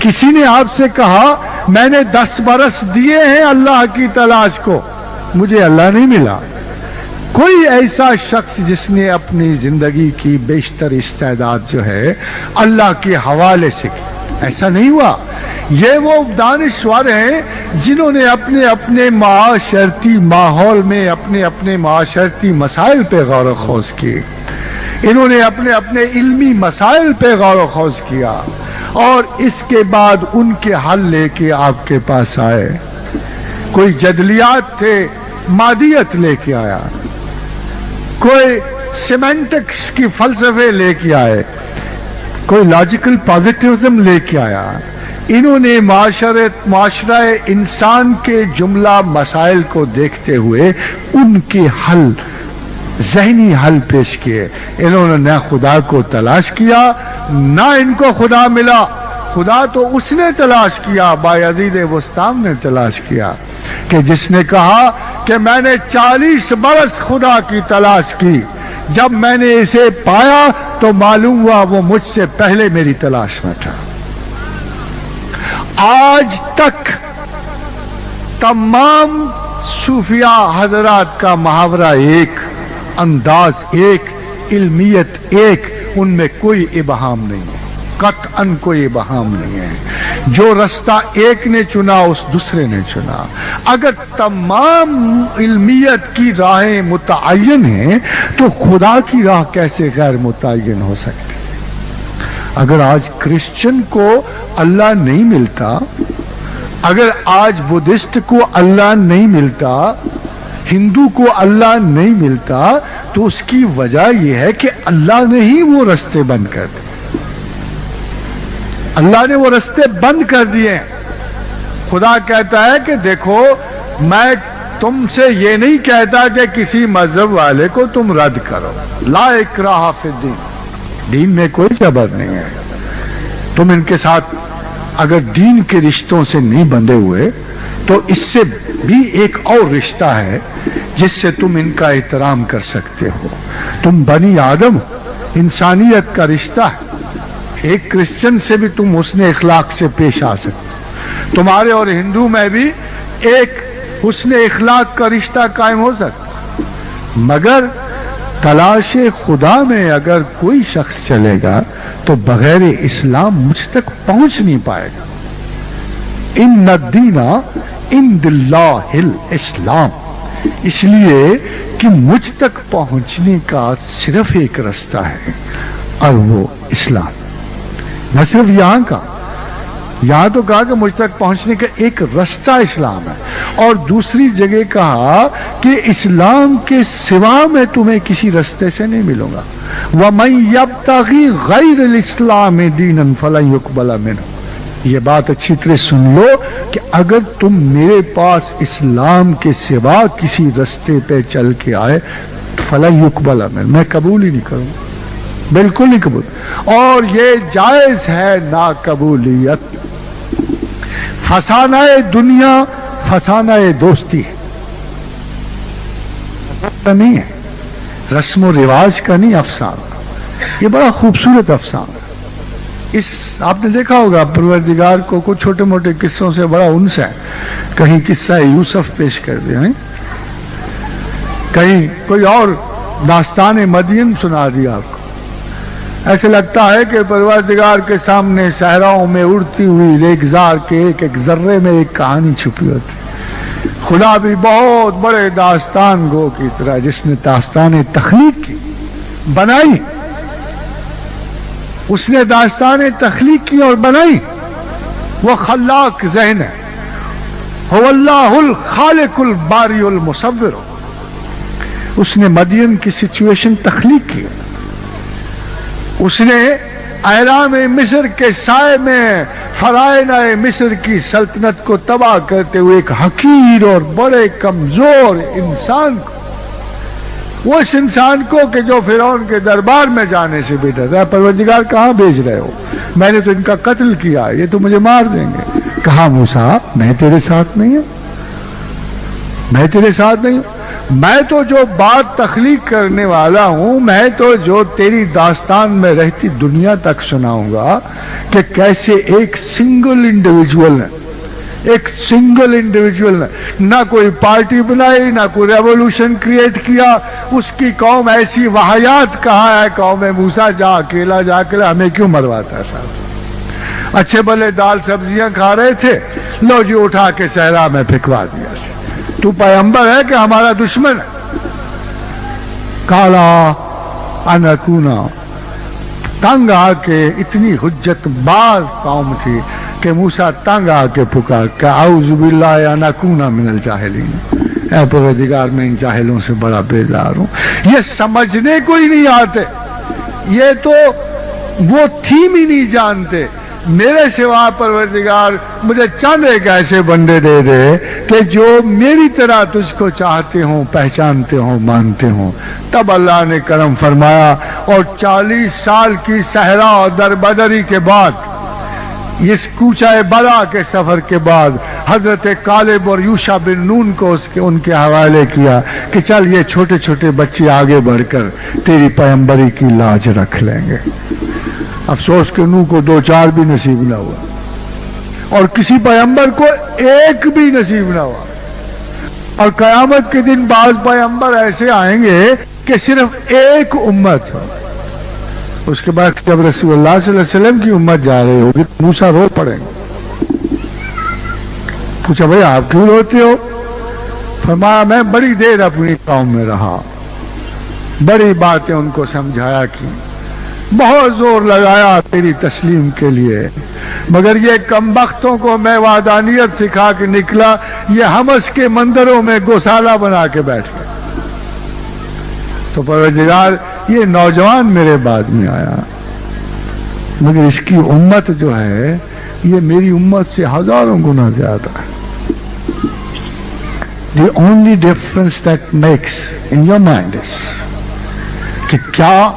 کسی نے آپ سے کہا میں نے 10 برس دیے ہیں اللہ کی تلاش کو، مجھے اللہ نہیں ملا. کوئی ایسا شخص جس نے اپنی زندگی کی بیشتر استعداد جو ہے اللہ کے حوالے سے کی، ایسا نہیں ہوا. یہ وہ دانشور ہیں جنہوں نے اپنے اپنے معاشرتی ماحول میں اپنے اپنے معاشرتی مسائل پہ غور و خوض کی. انہوں نے اپنے اپنے علمی مسائل پہ غور و خوض کیا اور اس کے بعد ان کے حل لے کے آپ کے پاس آئے. کوئی جدلیات تھے، مادیت لے کے آیا. کوئی سیمنٹکس کی فلسفے لے کے آئے. کوئی لاجیکل پازیٹیوزم لے کے آیا. انہوں نے معاشرہ انسان کے جملہ مسائل کو دیکھتے ہوئے ان کے حل، ذہنی حل پیش کیے. انہوں نے نہ خدا کو تلاش کیا نہ ان کو خدا ملا. خدا تو اس نے تلاش کیا، بایزید بستام نے تلاش کیا، کہ جس نے کہا کہ میں نے 40 برس خدا کی تلاش کی، جب میں نے اسے پایا تو معلوم ہوا وہ مجھ سے پہلے میری تلاش میں تھا. آج تک تمام صوفیاء حضرات کا محاورہ ایک، انداز ایک، علمیت ایک، ان میں کوئی ابہام نہیں ہے، قطعاً کوئی ابہام نہیں ہے. جو رستہ ایک نے چنا اس دوسرے نے چنا. اگر تمام علمیت کی راہیں متعین ہیں تو خدا کی راہ کیسے غیر متعین ہو سکتی؟ اگر آج کرسچن کو اللہ نہیں ملتا، اگر آج بدھسٹ کو اللہ نہیں ملتا، ہندو کو اللہ نہیں ملتا، تو اس کی وجہ یہ ہے کہ اللہ نے ہی وہ رستے بند کر دیے. اللہ نے وہ رستے بند کر دیے. خدا کہتا ہے کہ دیکھو میں تم سے یہ نہیں کہتا کہ کسی مذہب والے کو تم رد کرو. لا اکراہ فی الدین، دین میں کوئی جبر نہیں ہے. تم ان کے ساتھ اگر دین کے رشتوں سے نہیں بندھے ہوئے تو اس سے بھی ایک اور رشتہ ہے جس سے تم ان کا احترام کر سکتے ہو. تم بنی آدم ہو، انسانیت کا رشتہ ہے. ایک کرسچن سے بھی تم حسن اخلاق سے پیش آ سکتے. تمہارے اور ہندو میں بھی ایک حسن اخلاق کا رشتہ قائم ہو سکتا. مگر تلاش خدا میں اگر کوئی شخص چلے گا تو بغیر اسلام مجھ تک پہنچ نہیں پائے گا. ان الدین عند اللہ الاسلام، اس لیے کہ مجھ تک پہنچنے کا صرف ایک رستہ ہے اور وہ اسلام. نہ صرف یہاں کا، یہاں تو کہا کہ مجھ تک پہنچنے کا ایک رستہ اسلام ہے، اور دوسری جگہ کہا کہ اسلام کے سوا میں تمہیں کسی رستے سے نہیں ملوں گا. وَمَن يَبْتَغِي غَيْرَ الْإِسْلَامِ دِينًا فَلَن يُقْبَلَ مِنْهُ. یہ بات اچھی طرح سن لو کہ اگر تم میرے پاس اسلام کے سوا کسی رستے پہ چل کے آئے فَلَن يُقْبَلَ مِنْهُ، میں قبول ہی نہیں کروں. بالکل نہیں قبول. اور یہ جائز ہے ناقبولیت. فسانہ دنیا فسانہ دوستی ہے، نہیں ہے، رسم و رواج کا نہیں افسانہ. یہ بڑا خوبصورت افسانہ. اس آپ نے دیکھا ہوگا پروردگار کو کچھ چھوٹے موٹے قصوں سے بڑا انس ہے. کہیں قصہ یوسف پیش کر دیا ہے، کہیں کوئی اور داستان مدین سنا دیا آپ کو. ایسے لگتا ہے کہ پروردگار کے سامنے صحراؤں میں اڑتی ہوئی ریگزار کے ایک ایک ذرے میں ایک کہانی چھپی ہوتی. خدا بھی بہت بڑے داستان گو کی طرح، جس نے داستان تخلیق کی بنائی، اس نے داستان تخلیق کی اور بنائی. وہ خلاق ذہن ہے. هو اللہ الخالق الباری المصور. اس نے مدین کی سچویشن تخلیق کی. اس نے احرام مصر کے سائے میں فرائض مصر کی سلطنت کو تباہ کرتے ہوئے ایک حقیر اور بڑے کمزور انسان کو، وہ اس انسان کو کہ جو فرعون کے دربار میں جانے سے بھی ڈرتا ہے، پروردگار کہاں بھیج رہے ہو؟ میں نے تو ان کا قتل کیا، یہ تو مجھے مار دیں گے. کہا موسیٰ میں تیرے ساتھ نہیں ہوں، میں تیرے ساتھ نہیں ہوں. میں تو جو بات تخلیق کرنے والا ہوں، میں تو جو تیری داستان میں رہتی دنیا تک سناؤں گا کہ کیسے ایک سنگل انڈیویجول نے، ایک سنگل انڈیویجول نے نہ کوئی پارٹی بنائی، نہ کوئی ریولوشن کریٹ کیا. اس کی قوم ایسی واہیات کہاں ہے قوم موسیٰ، جا اکیلا جا کے ہمیں کیوں مرواتا ہے صاحب؟ اچھے بھلے دال سبزیاں کھا رہے تھے، لو جی اٹھا کے صحرا میں پھینکوا دیا. تو پیغمبر ہے کہ ہمارا دشمن ہے؟ کالا انکونا. تنگ آ کے اتنی حجت باز قوم تھی کہ موسیٰ تنگ آ کے پکار کہ اعوذ باللہ انکونا من الجاہلین. اے پروردگار میں ان جاہلوں سے بڑا بیزار ہوں. یہ سمجھنے کو ہی نہیں آتے، یہ تو وہ تھیم ہی نہیں جانتے. میرے سوا پروردگار مجھے چند ایک ایسے بندے دے دے کہ جو میری طرح تجھ کو چاہتے ہوں، پہچانتے ہوں، مانتے ہوں. تب اللہ نے کرم فرمایا اور 40 سال کی صحرا اور دربدری کے بعد، اس کوچہ برا کے سفر کے بعد، حضرت کالب اور یوشع بن نون کو ان کے حوالے کیا کہ چل یہ چھوٹے چھوٹے بچے آگے بڑھ کر تیری پیغمبری کی لاج رکھ لیں گے. افسوس کہ نوح کو 2-4 بھی نصیب نہ ہوا، اور کسی پیغمبر کو ایک بھی نصیب نہ ہوا. اور قیامت کے دن بعض پیغمبر ایسے آئیں گے کہ صرف ایک امت ہو. اس کے بعد جب رسول اللہ صلی اللہ علیہ وسلم کی امت جا رہی ہوگی تو موسیٰ رو پڑیں گے. پوچھا بھائی آپ کیوں روتے ہو؟ فرمایا میں بڑی دیر اپنی قوم میں رہا، بڑی باتیں ان کو سمجھایا کی، بہت زور لگایا تیری تسلیم کے لیے، مگر یہ کمبختوں کو میں وحدانیت سکھا کے نکلا، یہ حمس کے مندروں میں گوسالہ بنا کے بیٹھ گئے. تو پروردگار یہ نوجوان میرے بعد میں آیا، مگر اس کی امت جو ہے یہ میری امت سے ہزاروں گنا زیادہ ہے. The only difference that makes in your mind is کہ کیا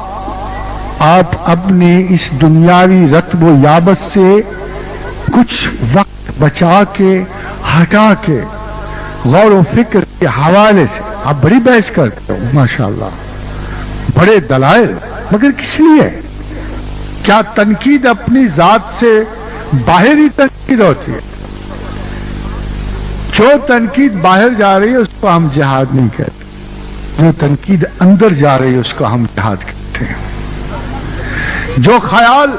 آپ اپنی اس دنیاوی رتب و یابت سے کچھ وقت بچا کے ہٹا کے غور و فکر کے حوالے سے آپ بڑی بحث کرتے ہو ماشاءاللہ، بڑے دلائل، مگر کس لیے؟ کیا تنقید اپنی ذات سے باہری تنقید ہوتی ہے؟ جو تنقید باہر جا رہی ہے اس کو ہم جہاد نہیں کہتے، جو تنقید اندر جا رہی ہے اس کو ہم جہاد کہتے ہیں. جو خیال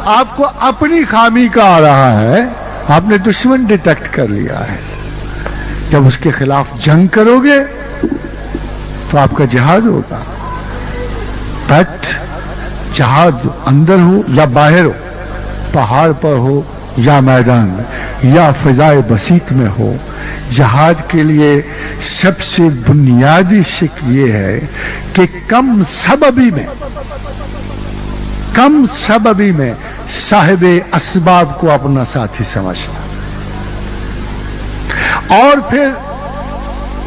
آپ کو اپنی خامی کا آ رہا ہے، آپ نے دشمن ڈیٹیکٹ کر لیا ہے، جب اس کے خلاف جنگ کرو گے تو آپ کا جہاد ہوگا. بٹ جہاد اندر ہو یا باہر ہو، پہاڑ پر ہو یا میدان میں یا فضائے بسیط میں ہو، جہاد کے لیے سب سے بنیادی شک یہ ہے کہ کم سببی میں صاحب اسباب کو اپنا ساتھی سمجھنا، اور پھر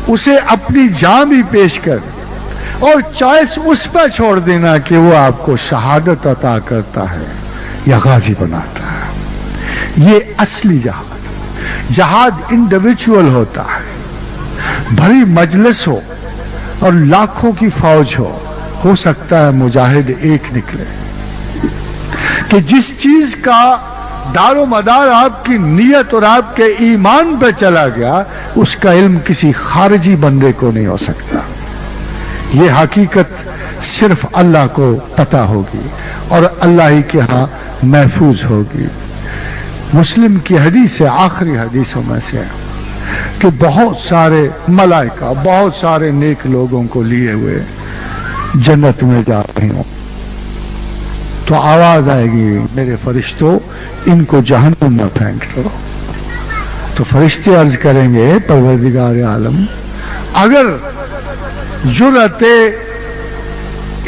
اسے اپنی جان بھی پیش کر اور چوائس اس پر چھوڑ دینا کہ وہ آپ کو شہادت عطا کرتا ہے یا غازی بناتا ہے۔ یہ اصلی جہاد انڈیویجول ہوتا ہے، بڑی مجلس ہو اور لاکھوں کی فوج ہو سکتا ہے مجاہد ایک نکلے، کہ جس چیز کا دار و مدار آپ کی نیت اور آپ کے ایمان پہ چلا گیا، اس کا علم کسی خارجی بندے کو نہیں ہو سکتا۔ یہ حقیقت صرف اللہ کو پتہ ہوگی اور اللہ ہی کے ہاں محفوظ ہوگی۔ مسلم کی حدیث ہے، آخری حدیثوں میں سے ہے کہ بہت سارے ملائکہ بہت سارے نیک لوگوں کو لیے ہوئے جنت میں جا رہے ہوں، تو آواز آئے گی میرے فرشتوں ان کو جہنم میں پھینک دو۔ تو فرشتے عرض کریں گے پروردگار عالم، اگر جرأت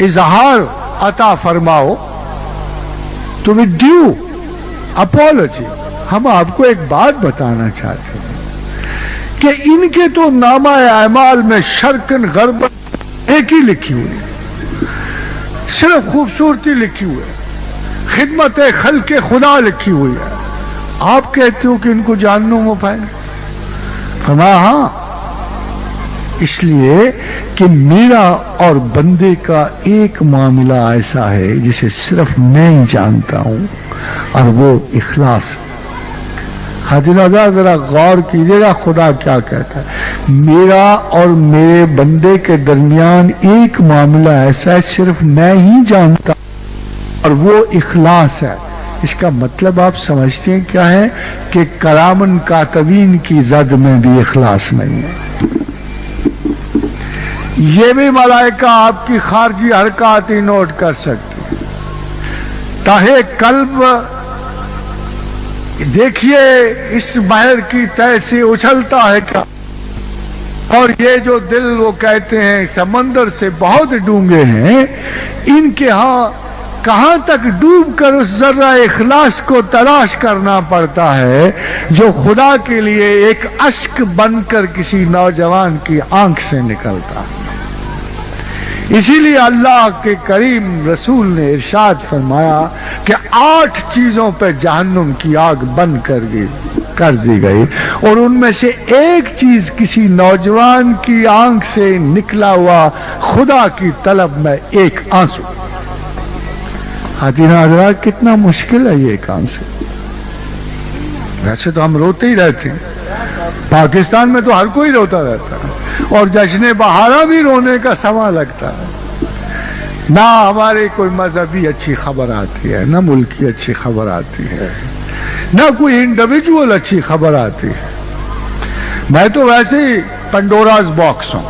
اظہار عطا فرماؤ تو ود ڈیو اپولوجی ہم آپ کو ایک بات بتانا چاہتے ہیں کہ ان کے تو نامہ اعمال میں شرقن غربن ایک ہی لکھی ہوئی، صرف خوبصورتی لکھی ہوئی ہے، خدمت خلق خدا لکھی ہوئی ہے، آپ کہتے ہو کہ ان کو جہنم میں پھینک؟ فرمایا ہاں، اس لیے کہ میرا اور بندے کا ایک معاملہ ایسا ہے جسے صرف میں ہی جانتا ہوں، اور وہ اخلاص۔ خاتون آزاد ذرا غور کیجیے گا خدا کیا کہتا ہے، میرا اور میرے بندے کے درمیان ایک معاملہ ایسا ہے صرف میں ہی جانتا ہوں، اور وہ اخلاص ہے۔ اس کا مطلب آپ سمجھتے ہیں کیا ہے کہ کرامن کاتبین کی زد میں بھی اخلاص نہیں ہے۔ یہ بھی ملائکہ آپ کی خارجی حرکات ہی نوٹ کر سکتے ہیں۔ تاہے قلب دیکھیے اس بحر کی تہہ سے اچھلتا ہے کیا، اور یہ جو دل وہ کہتے ہیں سمندر سے بہت ڈونگے ہیں، ان کے ہاں کہاں تک ڈوب کر اس ذرہ اخلاص کو تلاش کرنا پڑتا ہے جو خدا کے لیے ایک اشک بن کر کسی نوجوان کی آنکھ سے نکلتا ہے۔ اسی لیے اللہ کے کریم رسول نے ارشاد فرمایا کہ 8 چیزوں پہ جہنم کی آگ بند کر دی گئی، اور ان میں سے ایک چیز کسی نوجوان کی آنکھ سے نکلا ہوا خدا کی طلب میں ایک آنسو۔ خاتون حضرات کتنا مشکل ہے یہ ایک آنسو۔ ویسے تو ہم روتے ہی رہتے ہیں، پاکستان میں تو ہر کوئی روتا رہتا ہے، اور جشن بہارا بھی رونے کا سما لگتا ہے۔ نہ ہمارے کوئی مذہبی اچھی خبر آتی ہے، نہ ملکی اچھی خبر آتی ہے، نہ کوئی انڈیویجول اچھی خبر آتی ہے۔ میں تو ویسے ہی پنڈوراز باکس ہوں۔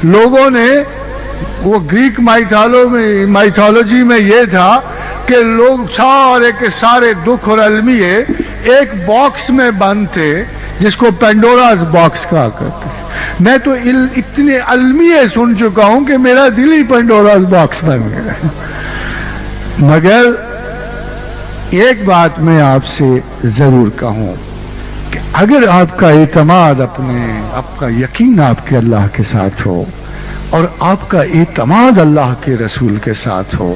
لوگوں نے وہ گریک مائتھولوجی میں یہ تھا کہ لوگ سارے کے سارے دکھ اور المیے ایک باکس میں بند تھے جس کو پینڈوراز باکس کہا کرتے تھے۔ میں تو اتنے المیے سن چکا ہوں کہ میرا دل ہی پینڈوراز باکس بن گیا۔ مگر ایک بات میں آپ سے ضرور کہوں کہ اگر آپ کا اعتماد آپ کا یقین آپ کے اللہ کے ساتھ ہو اور آپ کا اعتماد اللہ کے رسول کے ساتھ ہو،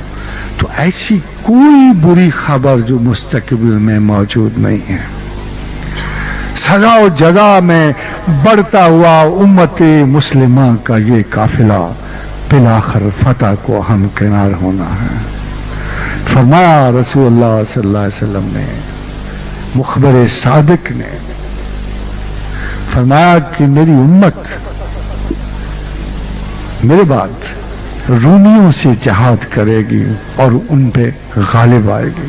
تو ایسی کوئی بری خبر جو مستقبل میں موجود نہیں ہے۔ سزا و جزا میں بڑھتا ہوا امت مسلمہ کا یہ قافلہ بالآخر فتح کو ہمکنار ہونا ہے۔ فرمایا رسول اللہ صلی اللہ علیہ وسلم نے، مخبر صادق نے فرمایا کہ میری امت میرے بعد رومیوں سے جہاد کرے گی اور ان پہ غالب آئے گی۔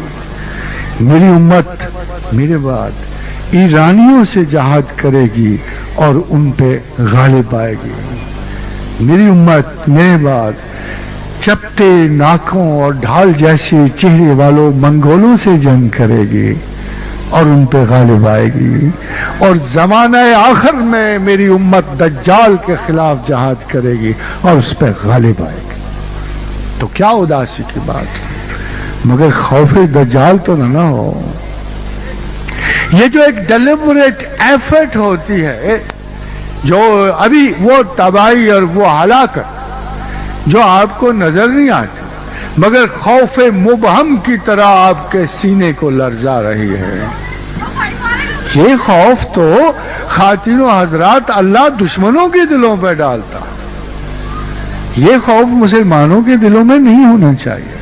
میری امت میرے بعد ایرانیوں سے جہاد کرے گی اور ان پہ غالب آئے گی۔ میری امت میرے بعد چپٹے ناکوں اور ڈھال جیسے چہرے والوں منگولوں سے جنگ کرے گی اور ان پہ غالب آئے گی، اور زمانہ آخر میں میری امت دجال کے خلاف جہاد کرے گی اور اس پہ غالب آئے گی۔ تو کیا اداسی کی بات ہے، مگر خوف دجال تو نہ ہو۔ یہ جو ایک ڈیلیبریٹ ایفرٹ ہوتی ہے، جو ابھی وہ تباہی اور وہ ہلاکت جو آپ کو نظر نہیں آتی مگر خوف مبہم کی طرح آپ کے سینے کو لرزا رہی ہے. یہ خوف تو خواتین و حضرات اللہ دشمنوں کے دلوں پہ ڈالتا. یہ خوف مسلمانوں کے دلوں میں نہیں ہونا چاہیے.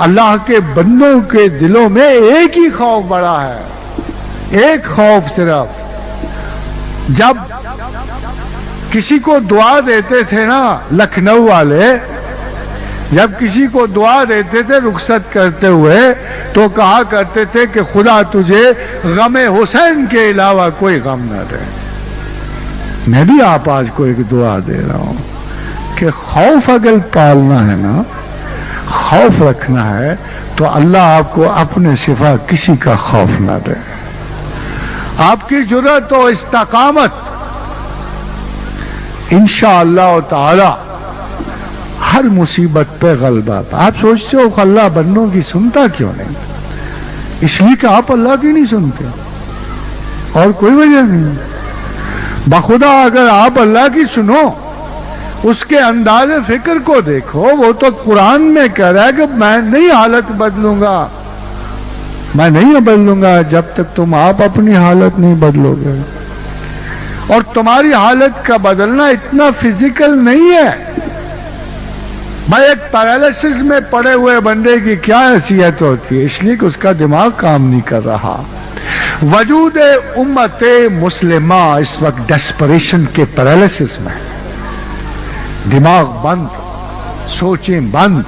اللہ کے بندوں کے دلوں میں ایک ہی خوف بڑا ہے, ایک خوف صرف. جب کسی کو دعا دیتے تھے نا لکھنؤ والے, جب کسی کو دعا دیتے تھے رخصت کرتے ہوئے تو کہا کرتے تھے کہ خدا تجھے غم حسین کے علاوہ کوئی غم نہ دے. میں بھی آپ آج کو ایک دعا دے رہا ہوں کہ خوف اگر پالنا ہے نا, خوف رکھنا ہے تو اللہ آپ کو اپنے سوا کسی کا خوف نہ دے. آپ کی جرأت و استقامت انشاءاللہ تعالی ہر مصیبت پہ غلبہ. آپ سوچتے ہو کہ اللہ بندوں کی سنتا کیوں نہیں؟ اس لیے کہ آپ اللہ کی نہیں سنتے, اور کوئی وجہ نہیں. بخدا اگر آپ اللہ کی سنو, اس کے انداز فکر کو دیکھو. وہ تو قرآن میں کہہ رہا ہے کہ میں نہیں حالت بدلوں گا, میں نہیں بدلوں گا جب تک تم آپ اپنی حالت نہیں بدلو گے. اور تمہاری حالت کا بدلنا اتنا فزیکل نہیں ہے. بھائی ایک پیرالسس میں پڑے ہوئے بندے کی کیا حیثیت ہوتی ہے؟ اس لیے کہ اس کا دماغ کام نہیں کر رہا. وجود امت مسلمہ اس وقت ڈیسپریشن کے پیرالسس میں, دماغ بند, سوچیں بند,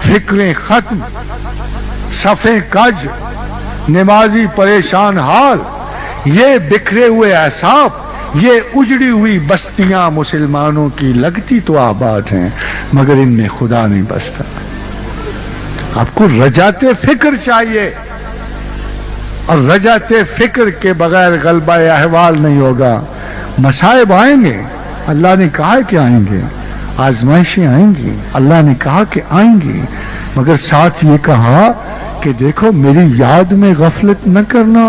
فکریں ختم, صفیں کج, نمازی پریشان حال. یہ بکھرے ہوئے اعصاب, یہ اجڑی ہوئی بستیاں مسلمانوں کی لگتی تو آباد ہیں مگر ان میں خدا نہیں بستا. آپ کو رجعت فکر چاہیے, اور رجعت فکر کے بغیر غلبہ احوال نہیں ہوگا. مصائب آئیں گے, اللہ نے کہا کہ آئیں گے. آزمائشیں آئیں گی, اللہ نے کہا کہ آئیں گی. مگر ساتھ یہ کہا کہ دیکھو میری یاد میں غفلت نہ کرنا.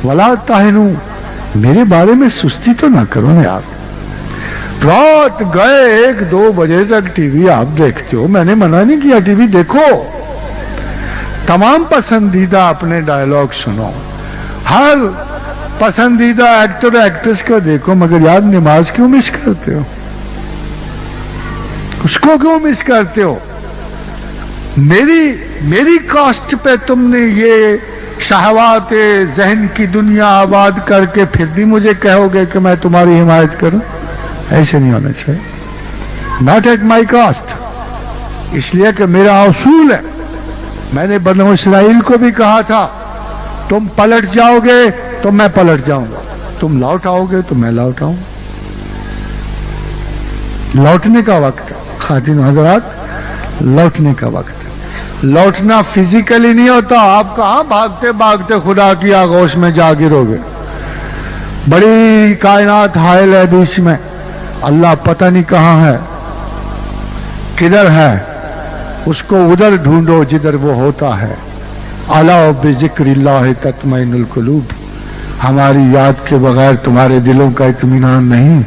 ولا تہنوا, میرے بارے میں سستی تو نہ کرو نا یار. رات گئے 1-2 بجے تک ٹی وی آپ دیکھتے ہو, میں نے منع نہیں کیا ٹی وی دیکھو, تمام پسندیدہ اپنے ڈائیلاگ سنو, ہر پسندیدہ ایکٹر ایکٹریس کو دیکھو, مگر یار نماز کیوں مس کرتے ہو؟ اس کو کیوں مس کرتے ہو؟ میری کاسٹ پہ تم نے یہ شہوات ذہن کی دنیا آباد کر کے پھر بھی مجھے کہو گے کہ میں تمہاری حمایت کروں؟ ایسے نہیں ہونا چاہیے. Not at my cost. اس لیے کہ میرا اصول ہے. میں نے بنو اسرائیل کو بھی کہا تھا تم پلٹ جاؤ گے تو میں پلٹ جاؤں گا, تم لوٹ آؤ گے تو میں لوٹ آؤں. لوٹنے کا وقت, خواتین حضرات, لوٹنے کا وقت. لوٹنا فزیکلی نہیں ہوتا. آپ کہاں بھاگتے بھاگتے خدا کی آغوش میں جا گرو گے. بڑی کائنات حائل ہے بیچ میں, اللہ پتہ نہیں کہاں ہے, کدھر ہے, اس کو ادھر ڈھونڈو جدھر وہ ہوتا ہے. الا بذکر اللہ تطمئن القلوب. ہماری یاد کے بغیر تمہارے دلوں کا اطمینان نہیں.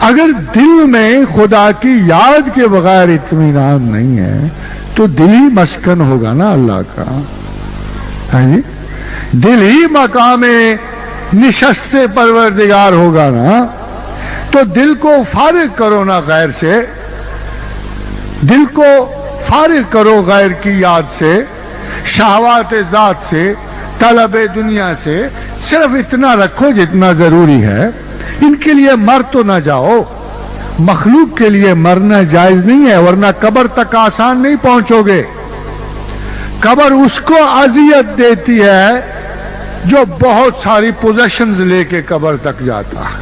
اگر دل میں خدا کی یاد کے بغیر اطمینان نہیں ہے تو دل ہی مسکن ہوگا نا اللہ کا. ہاں جی, دل ہی مقام نشست پروردگار ہوگا نا. تو دل کو فارغ کرو نا غیر سے, دل کو فارغ کرو غیر کی یاد سے, شہوات ذات سے, طلب دنیا سے. صرف اتنا رکھو جتنا ضروری ہے. ان کے لیے مر تو نہ جاؤ. مخلوق کے لیے مرنا جائز نہیں ہے, ورنہ قبر تک آسان نہیں پہنچو گے. قبر اس کو اذیت دیتی ہے جو بہت ساری پوزیشنز لے کے قبر تک جاتا ہے.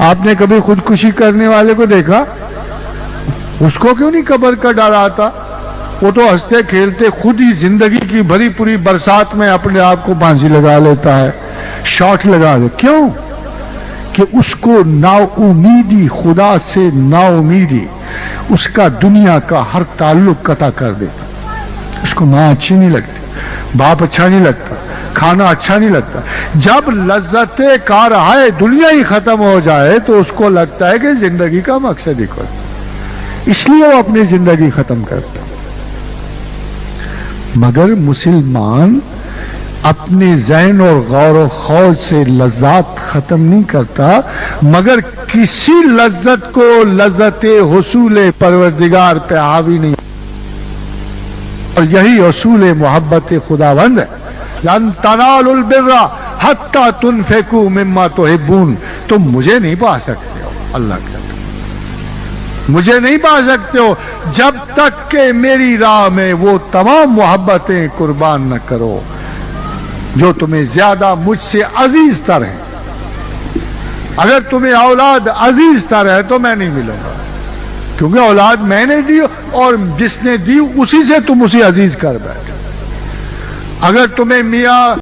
آپ نے کبھی خودکشی کرنے والے کو دیکھا؟ اس کو کیوں نہیں قبر کا ڈر آتا؟ وہ تو ہنستے کھیلتے خود ہی زندگی کی بھری پوری برسات میں اپنے آپ کو پھانسی لگا لیتا ہے, شاٹ لگا دے. کیوں؟ کہ اس کو نا امیدی, خدا سے نا امیدی اس کا دنیا کا ہر تعلق قطع کر دیتا. اس کو ماں اچھی نہیں لگتی, باپ اچھا نہیں لگتا, کھانا اچھا نہیں لگتا. جب لذت کارہائے دنیا ہی ختم ہو جائے تو اس کو لگتا ہے کہ زندگی کا مقصد ہی کوئی. اس لیے وہ اپنی زندگی ختم کرتا. مگر مسلمان اپنے ذہن اور غور و خوض سے لذات ختم نہیں کرتا، مگر کسی لذت کو لذت حصول پروردگار پہ حاوی نہیں. اور یہی اصول محبت خداوند ہے. لن تنالوا البر حتی تنفقوا مما تحبون. تم مجھے نہیں پا سکتے ہو، اللہ کہتا مجھے نہیں پا سکتے ہو جب تک کہ میری راہ میں وہ تمام محبتیں قربان نہ کرو جو تمہیں زیادہ مجھ سے عزیز تر ہیں. اگر تمہیں اولاد عزیز تر ہے تو میں نہیں ملوں گا، کیونکہ اولاد میں نے دی اور جس نے دی اسی سے تم اسے عزیز کر بیٹھے. اگر تمہیں میاں